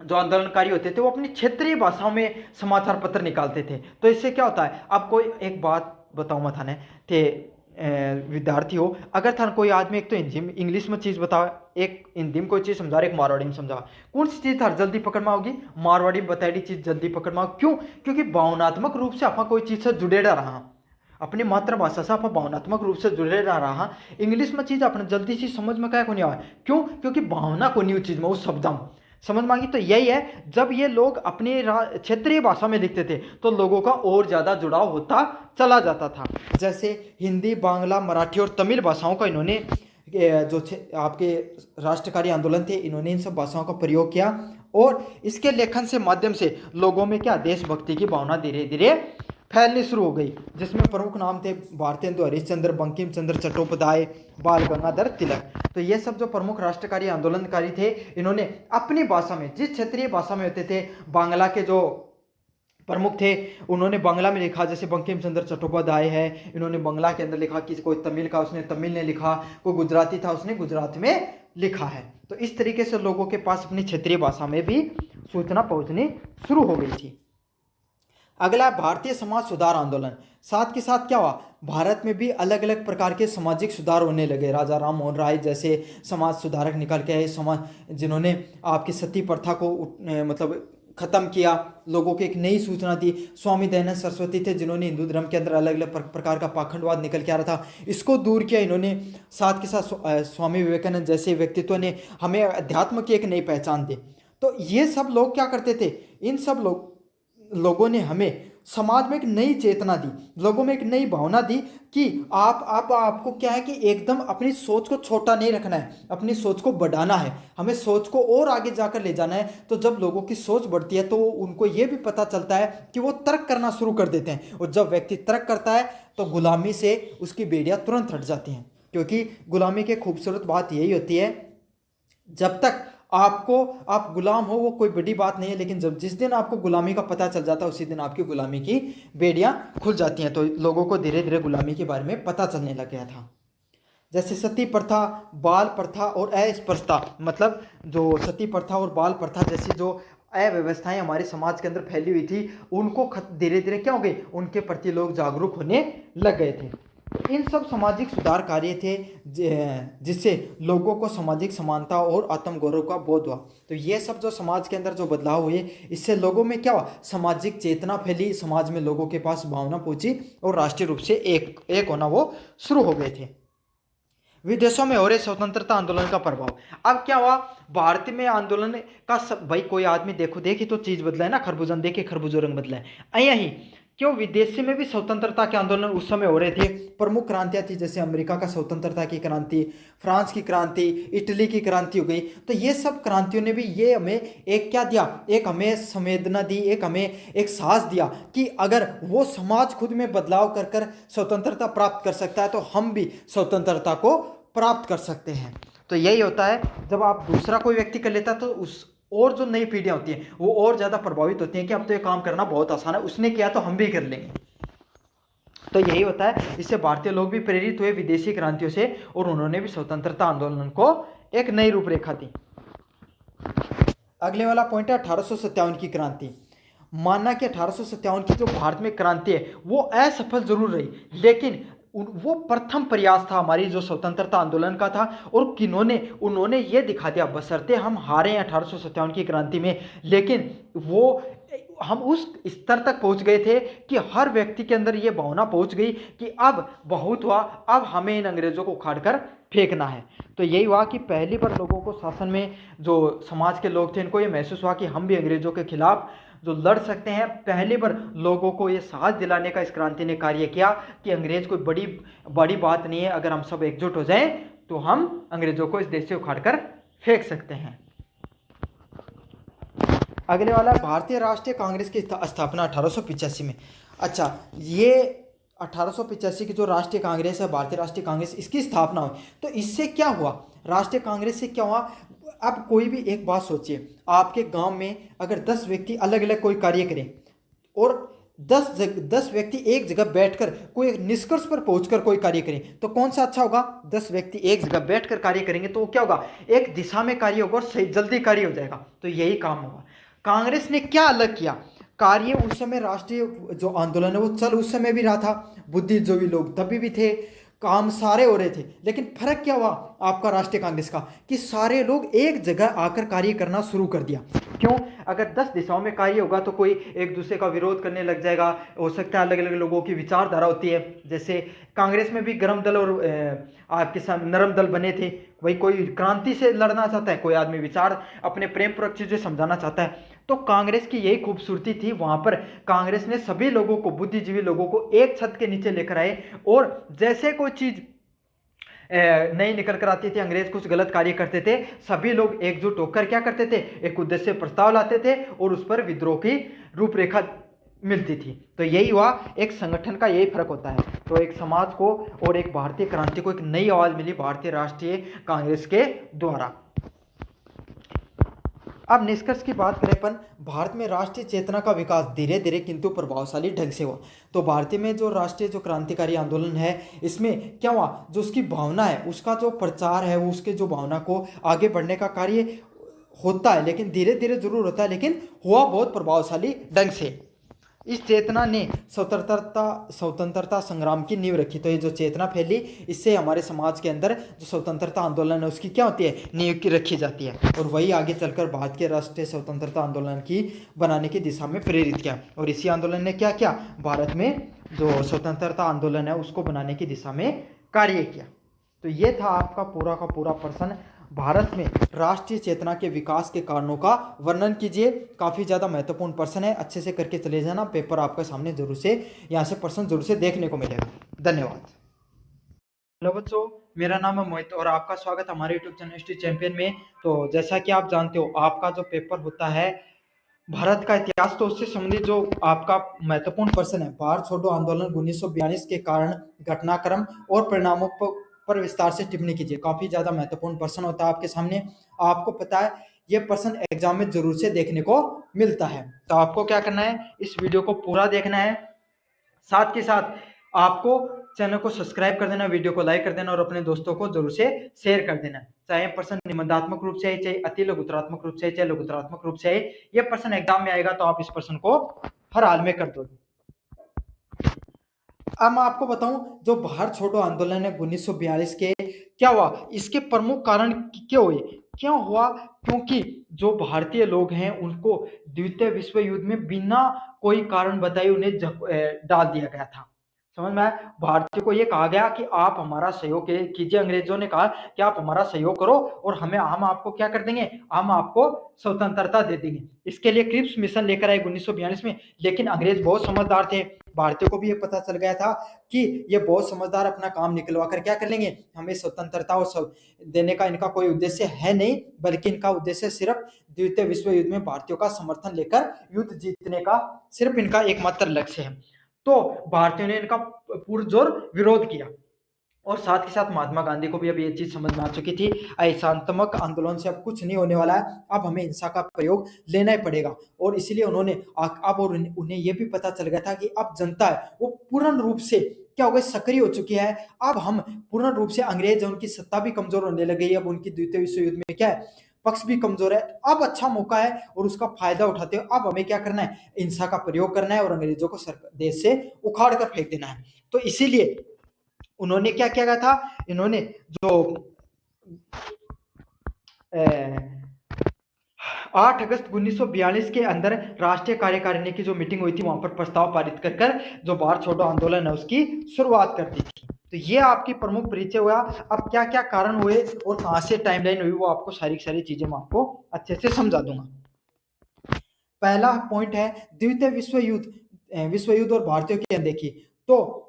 जो आंदोलनकारी होते थे वो अपनी क्षेत्रीय भाषाओं में समाचार पत्र निकालते थे। तो इससे क्या होता है, अब कोई एक बात बताओ मत थाने थे विद्यार्थी हो, अगर थान कोई आदमी एक तो हिंदी इंग्लिश में चीज़ बताओ, एक हिंदी में कोई चीज़ समझा रहा है, एक मारवाड़ी में समझा, कौन सी चीज़ थार जल्दी पकड़ में आओगी? मारवाड़ी में बताई चीज़ जल्दी पकड़ में आओ। क्यों? क्योंकि भावनात्मक रूप से आप कोई चीज़ से जुड़े रहा, अपनी मातृभाषा से आप भावनात्मक रूप से जुड़े रहा। इंग्लिश में चीज़ अपने जल्दी सी समझ में क्या को नहीं आवा। क्यों? क्योंकि भावना को नहीं उस चीज़ में, उस शब्द में समझ मांगी। तो यही है, जब ये लोग अपनी क्षेत्रीय भाषा में लिखते थे तो लोगों का और ज़्यादा जुड़ाव होता चला जाता था। जैसे हिंदी, बांग्ला, मराठी और तमिल भाषाओं का इन्होंने जो आपके राष्ट्रकारी आंदोलन थे, इन्होंने इन सब भाषाओं का प्रयोग किया और इसके लेखन से माध्यम से लोगों में क्या, देशभक्ति की भावना धीरे धीरे फैलनी शुरू हो गई, जिसमें प्रमुख नाम थे भारतेंदु हरिश्चंद्र, बंकिम चंद्र चट्टोपाध्याय, बाल गंगाधर तिलक। तो ये सब जो प्रमुख राष्ट्रकारी आंदोलनकारी थे, इन्होंने अपनी भाषा में, जिस क्षेत्रीय भाषा में होते थे, बांग्ला के जो प्रमुख थे उन्होंने बांग्ला में लिखा, जैसे बंकिम चंद्र चट्टोपाध्याय है, इन्होंने बांग्ला के अंदर लिखा, किसी कोई तमिल का उसने तमिल ने लिखा, कोई गुजराती था उसने गुजरात में लिखा है। तो इस तरीके से लोगों के पास अपनी क्षेत्रीय भाषा में भी सूचना पहुंचनी शुरू हो गई थी। अगला है भारतीय समाज सुधार आंदोलन। साथ के साथ क्या हुआ, भारत में भी अलग अलग प्रकार के सामाजिक सुधार होने लगे। राजा राम मोहन राय जैसे समाज सुधारक निकल के आए, समाज जिन्होंने आपकी सती प्रथा को मतलब खत्म किया, लोगों को एक नई सूचना दी। स्वामी दयानंद सरस्वती थे जिन्होंने हिंदू धर्म के अंदर अलग अलग प्रकार का पाखंडवाद निकल के आ रहा था, इसको दूर किया इन्होंने। साथ के साथ स्वामी विवेकानंद जैसे व्यक्तित्व ने हमें अध्यात्म की एक नई पहचान दी। तो ये सब लोग क्या करते थे, इन सब लोगों ने हमें समाज में एक नई चेतना दी, लोगों में एक नई भावना दी कि आपको क्या है कि एकदम अपनी सोच को छोटा नहीं रखना है, अपनी सोच को बढ़ाना है, हमें सोच को और आगे जाकर ले जाना है। तो जब लोगों की सोच बढ़ती है तो उनको ये भी पता चलता है कि वो तर्क करना शुरू कर देते हैं, और जब व्यक्ति तर्क करता है तो गुलामी से उसकी बेड़ियां तुरंत हट जाती हैं। क्योंकि गुलामी की खूबसूरत बात यही होती है, जब तक आप गुलाम हो वो कोई बड़ी बात नहीं है, लेकिन जब जिस दिन आपको गुलामी का पता चल जाता है उसी दिन आपकी गुलामी की बेड़ियां खुल जाती हैं। तो लोगों को धीरे धीरे गुलामी के बारे में पता चलने लग गया था। जैसे सती प्रथा, बाल प्रथा और अस्पृश्यता, मतलब जो सती प्रथा और बाल प्रथा जैसी जो अव्यवस्थाएं हमारे समाज के अंदर फैली हुई थी, उनको धीरे धीरे क्या हो गई, उनके प्रति लोग जागरूक होने लग गए थे। इन सब सामाजिक सुधार कार्य थे जिससे लोगों को सामाजिक समानता और आत्मगौरव का बोध हुआ। तो ये सब जो समाज के अंदर जो बदलाव हुए, इससे लोगों में क्या हुआ, सामाजिक चेतना फैली, समाज में लोगों के पास भावना पहुंची और राष्ट्रीय रूप से एक होना वो शुरू हो गए थे। विदेशों में हो रहे स्वतंत्रता आंदोलन का प्रभाव। अब क्या हुआ, भारत में आंदोलन का भाई कोई आदमी देखी तो चीज बदला है ना, खरबूजन देखे खरबूजो रंग बदला है। यही क्यों, विदेशी में भी स्वतंत्रता के आंदोलन उस समय हो रहे थे। प्रमुख क्रांतियां थी, जैसे अमेरिका का स्वतंत्रता की क्रांति, फ्रांस की क्रांति, इटली की क्रांति हो गई। तो ये सब क्रांतियों ने भी ये हमें एक क्या दिया, एक हमें संवेदना दी, एक हमें एक साहस दिया कि अगर वो समाज खुद में बदलाव कर कर स्वतंत्रता प्राप्त कर सकता है तो हम भी स्वतंत्रता को प्राप्त कर सकते हैं। तो यही होता है, जब आप दूसरा कोई व्यक्ति कर लेता तो उस और जो नई पीढ़ियां होती हैं वो और ज़्यादा प्रभावित होती हैं कि अब तो ये काम करना बहुत आसान है, उसने किया तो हम भी कर लेंगे। तो यही होता है, इससे भारतीय लोग भी प्रेरित हुए विदेशी क्रांतियों से और उन्होंने भी स्वतंत्रता आंदोलन को एक नई रूपरेखा दी। अगले वाला पॉइंट है 1857 की क्रांति। मानना कि 1857 की जो भारत में क्रांति है वो असफल जरूर रही, लेकिन वो प्रथम प्रयास था हमारी जो स्वतंत्रता आंदोलन का था। और उन्होंने ये दिखा दिया, बशर्ते हम हारे 1857 की क्रांति में, लेकिन हम उस स्तर तक पहुंच गए थे कि हर व्यक्ति के अंदर ये भावना पहुंच गई कि अब बहुत हुआ, अब हमें इन अंग्रेजों को उखाड़कर फेंकना है। तो यही हुआ कि पहली बार लोगों को, शासन में जो समाज के लोग थे, इनको ये महसूस हुआ कि हम भी अंग्रेजों के खिलाफ जो लड़ सकते हैं। पहली बार लोगों को ये साहस दिलाने का इस क्रांति ने कार्य किया कि अंग्रेज कोई बड़ी बात नहीं है, अगर हम सब एकजुट हो जाएं तो हम अंग्रेजों को इस देश से उखाड़कर फेंक सकते हैं। अगले वाला भारतीय राष्ट्रीय कांग्रेस की स्थापना 1885 में। अच्छा, ये 1885 की जो राष्ट्रीय कांग्रेस है, भारतीय राष्ट्रीय कांग्रेस, इसकी स्थापना हुई। तो इससे क्या हुआ, राष्ट्रीय कांग्रेस से क्या हुआ? अब कोई भी एक बात सोचिए, आपके गांव में अगर 10 व्यक्ति अलग अलग कोई कार्य करें और 10 व्यक्ति एक जगह बैठकर कोई एक निष्कर्ष पर पहुंचकर कोई कार्य करें, तो कौन सा अच्छा होगा? 10 व्यक्ति एक जगह बैठकर कार्य करेंगे तो क्या होगा, एक दिशा में कार्य होगा और सही जल्दी कार्य हो जाएगा। तो यही काम होगा। कांग्रेस ने क्या अलग किया? कार्य उस समय राष्ट्रीय जो आंदोलन है वो चल उस समय भी रहा था, बुद्धिजीवी लोग तभी भी थे, काम सारे हो रहे थे, लेकिन फर्क क्या हुआ आपका राष्ट्रीय कांग्रेस का, कि सारे लोग एक जगह आकर कार्य करना शुरू कर दिया। क्यों? अगर 10 दिशाओं में कार्य होगा तो कोई एक दूसरे का विरोध करने लग जाएगा, हो सकता है अलग अलग लोगों की विचारधारा होती है। जैसे कांग्रेस में भी गर्म दल और आपके साथ नरम दल बने थे। वही कोई क्रांति से लड़ना चाहता है, कोई आदमी विचार अपने प्रेम पूर्वक चीजें समझाना चाहता है। तो कांग्रेस की यही खूबसूरती थी, वहां पर कांग्रेस ने सभी लोगों को, बुद्धिजीवी लोगों को एक छत के नीचे लेकर आए, और जैसे कोई चीज नहीं निकल कर आती थी, अंग्रेज कुछ गलत कार्य करते थे, सभी लोग एकजुट होकर क्या करते थे, एक उद्देश्य प्रस्ताव लाते थे और उस पर विद्रोह की रूपरेखा मिलती थी। तो यही हुआ, एक संगठन का यही फर्क होता है। तो एक समाज को और एक भारतीय क्रांति को एक नई आवाज मिली भारतीय राष्ट्रीय कांग्रेस के द्वारा। अब निष्कर्ष की बात करें अपन, भारत में राष्ट्रीय चेतना का विकास धीरे धीरे किंतु प्रभावशाली ढंग से हुआ। तो भारतीय में जो राष्ट्रीय जो क्रांतिकारी आंदोलन है, इसमें क्या हुआ, जो उसकी भावना है, उसका जो प्रचार है, उसके जो भावना को आगे बढ़ने का कार्य होता है, लेकिन धीरे धीरे जरूर होता है, लेकिन हुआ बहुत प्रभावशाली ढंग से। इस चेतना ने स्वतंत्रता संग्राम की नींव रखी। तो ये जो चेतना फैली, इससे हमारे समाज के अंदर जो स्वतंत्रता आंदोलन है उसकी क्या होती है, नींव की रखी जाती है, और वही आगे चलकर भारत के राष्ट्रीय स्वतंत्रता आंदोलन की बनाने की दिशा में प्रेरित किया। और इसी आंदोलन ने क्या किया, भारत में जो स्वतंत्रता आंदोलन है उसको बनाने की दिशा में कार्य किया। तो ये था आपका पूरा का पूरा प्रश्न, भारत में राष्ट्रीय चेतना के विकास के कारणों का वर्णन कीजिए। काफ़ी ज़्यादा महत्वपूर्ण प्रश्न है, अच्छे से करके चले जाना, पेपर आपके सामने जरूर से, यहाँ से प्रश्न जरूर से देखने को मिलेगा। धन्यवाद। हेलो बच्चों, मेरा नाम है मोहित और आपका स्वागत हमारे यूट्यूब चैनल हिस्ट्री चैंपियन में। तो जैसा कि आप जानते हो, आपका जो पेपर होता है भारत का इतिहास, तो उससे संबंधित जो आपका महत्वपूर्ण प्रश्न है, भारत छोड़ो आंदोलन 1942 के कारण, घटनाक्रम और परिणामों पर विस्तार से टिप्पणी कीजिए। काफी ज्यादा महत्वपूर्ण प्रश्न होता है आपके सामने। आपको पता है ये प्रश्न एग्जाम में जरूर से देखने को मिलता है। तो आपको क्या करना है, इस वीडियो को पूरा देखना है, साथ के साथ आपको चैनल को सब्सक्राइब कर देना, वीडियो को लाइक कर देना और अपने दोस्तों को जरूर से शेयर कर देना। चाहे प्रश्न निबंधात्मक रूप से आए, चाहे अति लघुतरात्मक रूप से आए, चाहे लघुतरात्मक रूप से आए, ये प्रश्न एग्जाम में आएगा तो आप इस प्रश्न को हर हाल में कर दोगे। अब मैं आपको बताऊं, जो भारत छोड़ो आंदोलन है 1942 के, क्या हुआ, इसके प्रमुख कारण क्यों हुए, क्यों हुआ? क्योंकि जो भारतीय लोग हैं उनको द्वितीय विश्व युद्ध में बिना कोई कारण बताए उन्हें डाल दिया गया था। समझ में आया? भारतीयों को यह कहा गया कि आप हमारा सहयोग कीजिए, अंग्रेजों ने कहा कि आप हमारा सहयोग करो और हम आपको क्या कर देंगे, हम आपको स्वतंत्रता दे देंगे। इसके लिए क्रिप्स मिशन लेकर आए 1942 में, लेकिन अंग्रेज बहुत समझदार थे, भारतीयों को भी ये पता चल गया था कि ये बहुत समझदार, अपना काम निकलवा कर क्या कर लेंगे, हमें स्वतंत्रता और सब देने का इनका कोई उद्देश्य है नहीं, बल्कि इनका उद्देश्य सिर्फ द्वितीय विश्व युद्ध में भारतीयों का समर्थन लेकर युद्ध जीतने का सिर्फ इनका एकमात्र लक्ष्य है। तो भारतीयों ने इनका पुरजोर विरोध किया, और साथ ही साथ महात्मा गांधी को भी अब ये चीज समझ में आ चुकी थी, अहिंसात्मक आंदोलन से अब कुछ नहीं होने वाला है, अब हमें हिंसा का प्रयोग लेना ही पड़ेगा। और इसीलिए उन्होंने अब और उन्हें यह भी पता चल गया था कि अब जनता है वो पूर्ण रूप से क्या हो गई, सक्रिय हो चुकी है। अब हम पूर्ण रूप से, अंग्रेज उनकी सत्ता भी कमजोर होने लग गई, अब उनकी द्वितीय विश्व युद्ध में क्या है, पक्ष भी कमजोर है। अब अच्छा मौका है और उसका फायदा उठाते हो अब हमें क्या करना है, हिंसा का प्रयोग करना है और अंग्रेजों को देश से उखाड़ कर फेंक देना है। तो इसीलिए उन्होंने क्या किया था, इन्होंने जो 8 अगस्त 1942 के अंदर राष्ट्रीय कार्यकारिणी की जो मीटिंग हुई थी, वहां पर प्रस्ताव पारित कर जो भारत छोड़ो आंदोलन है उसकी शुरुआत कर दी थी। तो ये आपकी प्रमुख परिचय हुआ। अब क्या क्या कारण हुए और कहां से टाइमलाइन हुई, वो आपको सारी चीजें मैं आपको अच्छे से समझा दूंगा। पहला पॉइंट है द्वितीय विश्व युद्ध और भारतीयों की अनदेखी। तो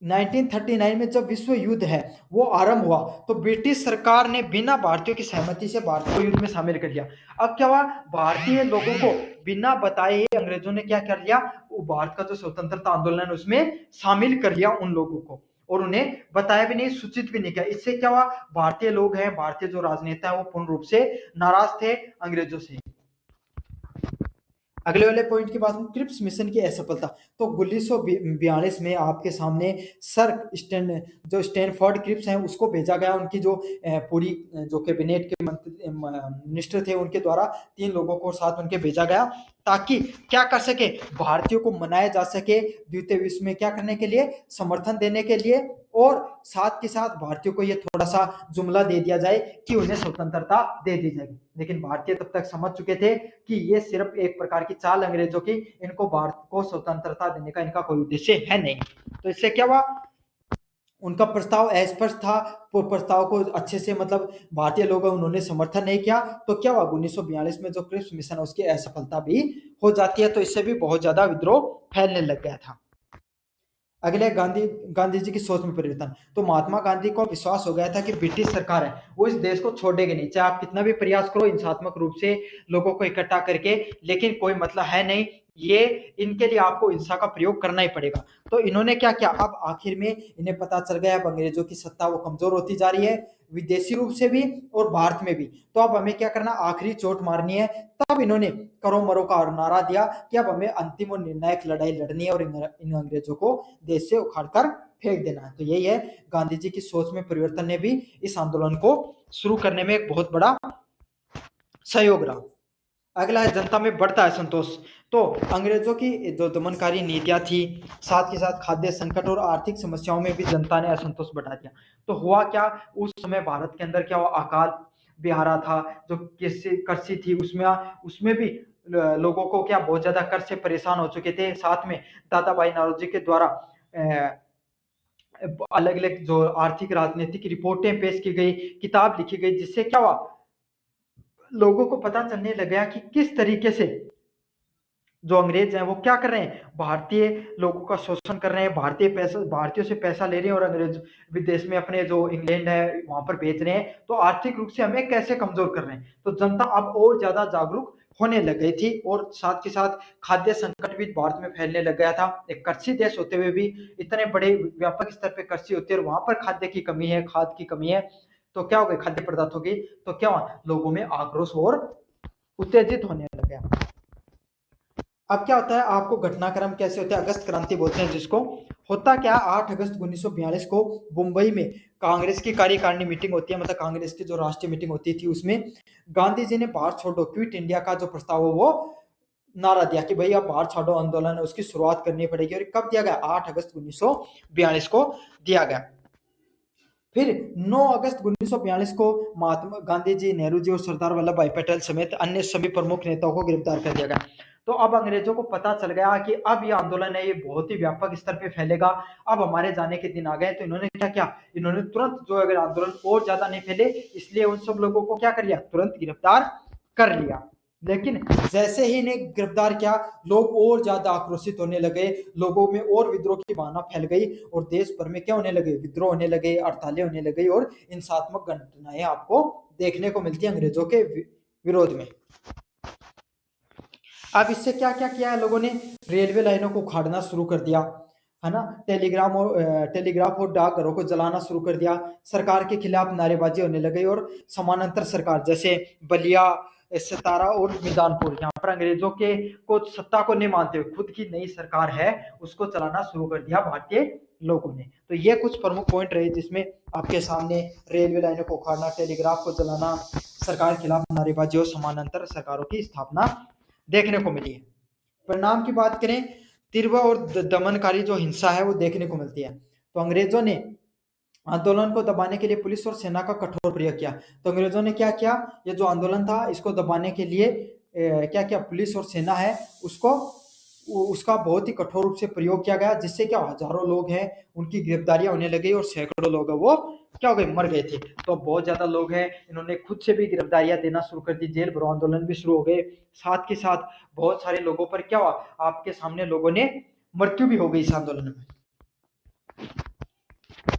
1939 में जब विश्व युद्ध है वो आरंभ हुआ, तो ब्रिटिश सरकार ने बिना भारतीयों की सहमति से भारत को युद्ध में शामिल कर लिया। अब क्या हुआ, भारतीय लोगों को बिना बताए ही अंग्रेजों ने क्या कर लिया, वो भारत का जो स्वतंत्रता आंदोलन है उसमें शामिल कर लिया उन लोगों को, और उन्हें बताया भी नहीं, सूचित भी नहीं किया। इससे क्या हुआ, भारतीय लोग हैं, भारतीय जो राजनेता है वो पूर्ण रूप से नाराज थे अंग्रेजों से। अगले वाले पॉइंट की बात करूं, क्रिप्स मिशन की असफलता। तो 1942 में आपके सामने सर जो स्टैनफोर्ड क्रिप्स हैं उसको भेजा गया, उनकी जो पूरी जो कैबिनेट के मिनिस्टर थे उनके द्वारा 3 लोगों को साथ उनके भेजा गया, ताकि क्या कर सके, भारतीयों को मनाया जा सके द्वितीय विश्व में क्या करने के लिए, समर्थन देने के लिए, और साथ के साथ भारतीयों को ये थोड़ा सा जुमला दे दिया जाए कि उन्हें स्वतंत्रता दे दी जाएगी। लेकिन भारतीय तब तक समझ चुके थे कि ये सिर्फ एक प्रकार की चाल अंग्रेजों की, इनको भारत को स्वतंत्रता देने का इनका कोई उद्देश्य है नहीं। तो इससे क्या हुआ, उनका प्रस्ताव अस्पष्ट था, प्रस्ताव को अच्छे से मतलब भारतीय लोगों उन्होंने समर्थन नहीं किया। तो क्या हुआ, 1942 में जो क्रिप्स मिशन है उसकी असफलता भी हो जाती है, तो इससे भी बहुत ज्यादा विद्रोह फैलने लग गया था। अगले गांधी जी की सोच में परिवर्तन। तो महात्मा गांधी को विश्वास हो गया था कि ब्रिटिश सरकार है वो इस देश को छोड़ेगी नहीं, चाहे आप कितना भी प्रयास करो हिंसात्मक रूप से लोगों को इकट्ठा करके, लेकिन कोई मतलब है नहीं, ये इनके लिए आपको हिंसा का प्रयोग करना ही पड़ेगा। तो इन्होंने क्या किया, अब आखिर में इन्हें पता चल गया अब अंग्रेजों की सत्ता वो कमजोर होती जा रही है, विदेशी रूप से भी और भारत में भी, तो अब हमें क्या करना, आखिरी चोट मारनी है। तब इन्होंने करो मरो का नारा दिया कि अब हमें अंतिम और निर्णायक लड़ाई लड़नी है और इन अंग्रेजों को देश से उखाड़ कर फेंक देना है। तो यही है, गांधी जी की सोच में परिवर्तन ने भी इस आंदोलन को शुरू करने में एक बहुत बड़ा सहयोग रहा। अगला है, जनता में बढ़ता है संतोष। तो अंग्रेजों की जो दमनकारी नीतियां थी, साथ के साथ खाद्य संकट और आर्थिक समस्याओं में भी जनता ने असंतोष बढ़ा दिया। तो हुआ क्या, उस समय भारत के अंदर क्या हुआ, अकाल भी आ रहा था, जो कृषि थी उसमें उसमें भी लोगों को क्या बहुत ज्यादा कर्ज से परेशान हो चुके थे। साथ में दादा भाई नौरोजी के द्वारा अलग अलग जो आर्थिक राजनीतिक रिपोर्टें पेश की गई, किताब लिखी गई, जिससे क्या हुआ, लोगों को पता चलने लगा कि किस तरीके से जो अंग्रेज हैं वो क्या कर रहे हैं, भारतीय लोगों का शोषण कर रहे हैं, भारतीयों से पैसा ले रहे हैं और अंग्रेज विदेश में अपने जो इंग्लैंड है वहां पर बेच रहे हैं, तो आर्थिक रूप से हमें कैसे कमजोर कर रहे हैं। तो जनता अब और ज्यादा जागरूक होने लग गई थी, और साथ के साथ खाद्य संकट भी भारत में फैलने लग गया था। एक कृषि देश होते हुए भी इतने बड़े व्यापक स्तर पर कृषि होती है और वहां पर खाद्य की कमी है, खाद की कमी है, तो क्या हो गया, खाद्य पदार्थों की, तो क्या हुआ, लोगों में आक्रोश और उत्तेजित होने लग गया। अब क्या होता है, आपको घटनाक्रम कैसे होते हैं, अगस्त क्रांति बोलते हैं जिसको। होता क्या, 8 अगस्त 1942 को मुंबई में कांग्रेस की कार्यकारिणी मीटिंग होती है, मतलब कांग्रेस की जो राष्ट्रीय मीटिंग होती थी, उसमें गांधी जी ने भारत छोड़ो क्विट इंडिया का जो प्रस्ताव है वो नारा दिया कि भाई अब भारत छोड़ो आंदोलन है उसकी शुरुआत करनी पड़ेगी। और कब दिया गया, 8 अगस्त 1942 को दिया गया। फिर 9 अगस्त 1942 को महात्मा गांधी जी, नेहरू जी और सरदार वल्लभ भाई पटेल समेत अन्य सभी प्रमुख नेताओं को गिरफ्तार कर दिया गया। तो अब अंग्रेजों को पता चल गया कि अब ये आंदोलन है ये बहुत ही व्यापक स्तर पे फैलेगा, अब हमारे जाने के दिन आ गए। तो इन्होंने क्या किया, इन्होंने तुरंत जो अगर आंदोलन और ज्यादा नहीं फैले इसलिए उन सब लोगों को क्या कर लिया, तुरंत गिरफ्तार कर लिया। लेकिन जैसे ही इन्हें गिरफ्तार किया, लोग और ज्यादा आक्रोशित होने लगे, लोगों में और विद्रोह की भावना फैल गई और देश भर में क्या होने लगे, विद्रोह होने लगे, हड़तालें होने लगी और हिंसात्मक घटनाएं आपको देखने को मिलती है अंग्रेजों के विरोध में। अब इससे क्या क्या किया है लोगों ने, रेलवे लाइनों को उखाड़ना शुरू कर दिया, है ना, टेलीग्राफ और डाकघरों को जलाना शुरू कर दिया, सरकार के खिलाफ नारेबाजी होने लगी और समानांतर सरकार जैसे बलिया, सतारा और मिदानपुर, यहाँ पर अंग्रेजों के को सत्ता को नहीं मानते हुए खुद की नई सरकार है उसको चलाना शुरू कर दिया भारतीय लोगों ने। तो ये कुछ प्रमुख पॉइंट रहे जिसमें आपके सामने रेलवे लाइनों को उखाड़ना, टेलीग्राफ को जलाना, सरकार के खिलाफ नारेबाजी और समानांतर सरकारों की स्थापना देखने को मिली है। परिणाम की बात करें, तीव्र और दमनकारी जो हिंसा है वो देखने को मिलती है। तो अंग्रेजों ने आंदोलन को दबाने के लिए पुलिस और सेना का कठोर प्रयोग किया। तो अंग्रेजों ने क्या किया, ये जो आंदोलन था इसको दबाने के लिए क्या किया, पुलिस और सेना है उसका बहुत ही कठोर रूप से प्रयोग किया गया, जिससे क्या हजारों लोग हैं उनकी गिरफ्तारियां होने लगी और सैकड़ों लोग वो क्या हो गए, मर गए थे। तो बहुत ज्यादा लोग हैं, इन्होंने खुद से भी गिरफ्तारियां देना शुरू कर दी, जेल भरो आंदोलन भी शुरू हो गए। साथ के साथ बहुत सारे लोगों पर क्या हुआ, आपके सामने लोगों ने मृत्यु भी हो गई इस आंदोलन में।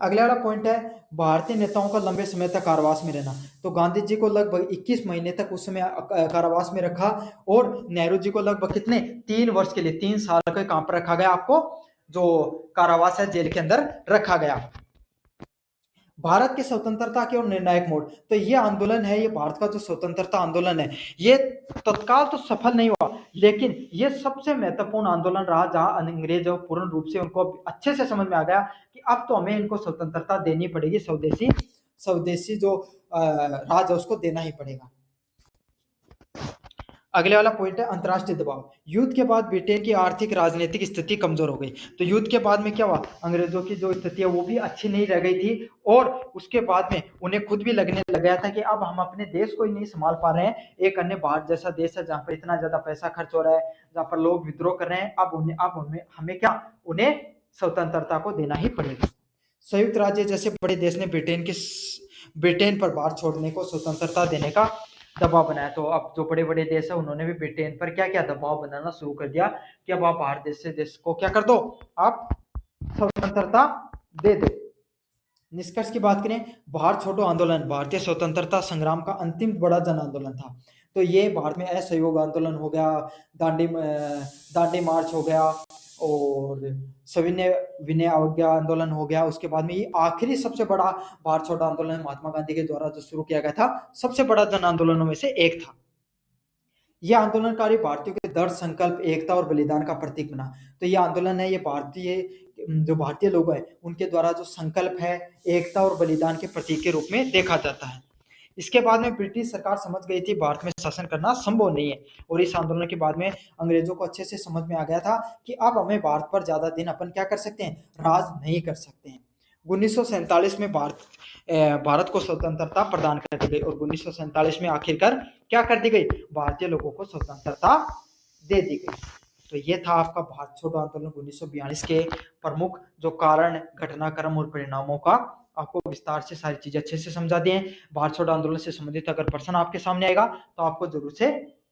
अगला वाला पॉइंट है भारतीय नेताओं का लंबे समय तक कारावास में रहना। तो गांधी जी को लगभग 21 महीने तक उस समय कारावास में रखा, और नेहरू जी को लगभग कितने 3 वर्ष के लिए 3 साल के काम पर रखा गया, आपको जो कारावास है जेल के अंदर रखा गया। भारत की स्वतंत्रता की और निर्णायक मोड़। तो ये आंदोलन है, ये भारत का जो स्वतंत्रता आंदोलन है, ये तत्काल तो सफल नहीं हुआ, लेकिन ये सबसे महत्वपूर्ण आंदोलन रहा जहां अंग्रेजों पूर्ण रूप से उनको अच्छे से समझ में आ गया कि अब तो हमें इनको स्वतंत्रता देनी पड़ेगी, स्वदेशी स्वदेशी जो राज है उसको देना ही पड़ेगा। अगले वाला पॉइंट है अंतर्राष्ट्रीय दबाव। युद्ध के बाद ब्रिटेन की आर्थिक राजनीतिक स्थिति कमजोर हो गई। तो युद्ध के बाद में क्या हुआ, अंग्रेजों की जो स्थिति है वो भी अच्छी नहीं रह गई थी, और उसके बाद में उन्हें खुद भी लगने लग गया था कि अब हम अपने देश को ही नहीं संभाल पा रहे हैं। एक अन्य भारत जैसा देश है जहाँ पर इतना ज्यादा पैसा खर्च हो रहा है, जहाँ पर लोग विद्रोह कर रहे हैं, अब हमें क्या उन्हें स्वतंत्रता को देना ही पड़ेगा। संयुक्त राज्य जैसे बड़े देश ने ब्रिटेन पर भारत छोड़ने को स्वतंत्रता देने का दबाव बनाया। तो अब जो बड़े बड़े देश है उन्होंने भी ब्रिटेन पर क्या क्या दबाव बनाना शुरू कर दिया कि अब आप भारत देश को क्या कर दो, आप स्वतंत्रता दे दो। निष्कर्ष की बात करें, भारत छोड़ो आंदोलन भारतीय स्वतंत्रता संग्राम का अंतिम बड़ा जन आंदोलन था। तो ये भारत में असहयोग आंदोलन हो गया, दांडी मार्च हो गया, और सविनय विनय अवज्ञा आंदोलन हो गया। उसके बाद में ये आखिरी सबसे बड़ा भारत छोड़ो आंदोलन महात्मा गांधी के द्वारा जो शुरू किया गया था, सबसे बड़ा जन आंदोलनों में से एक था। यह आंदोलनकारी भारतीयों के दृढ़ संकल्प, एकता और बलिदान का प्रतीक बना। तो ये आंदोलन है, ये जो भारतीय लोग हैं उनके द्वारा जो संकल्प है, एकता और बलिदान के प्रतीक के रूप में देखा जाता है। इसके बाद में ब्रिटिश सरकार समझ गई थी भारत में शासन करना संभव नहीं है, और इस आंदोलन के बाद में अंग्रेजों को अच्छे से समझ में आ गया था कि अब हमें भारत पर ज्यादा दिन अपन क्या कर सकते हैं, राज नहीं कर सकते हैं। 1947 में भारत को स्वतंत्रता प्रदान कर दी गई, और 1947 में आखिरकार क्या कर दी गई, भारतीय लोगों को स्वतंत्रता दे दी गई। तो ये था आपका भारत छोड़ो आंदोलन 1942 के प्रमुख जो कारण, घटनाक्रम और परिणामों का आपको विस्तार से सारी चीजें अच्छे से समझा दिए। भारत छोड़ो आंदोलन से संबंधित अगर प्रश्न आपके सामने आएगा तो आपको जरूर से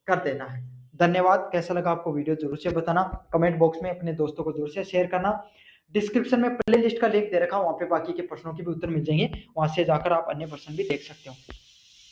कर देना है। धन्यवाद। कैसा लगा आपको वीडियो जरूर से बताना, कमेंट बॉक्स में अपने दोस्तों को जरूर से शेयर करना। डिस्क्रिप्शन में प्ले लिस्ट का लिंक दे रखा, वहां पे बाकी के प्रश्नों के भी उत्तर मिल जाएंगे, वहां से जाकर आप अन्य प्रश्न भी देख सकते हो।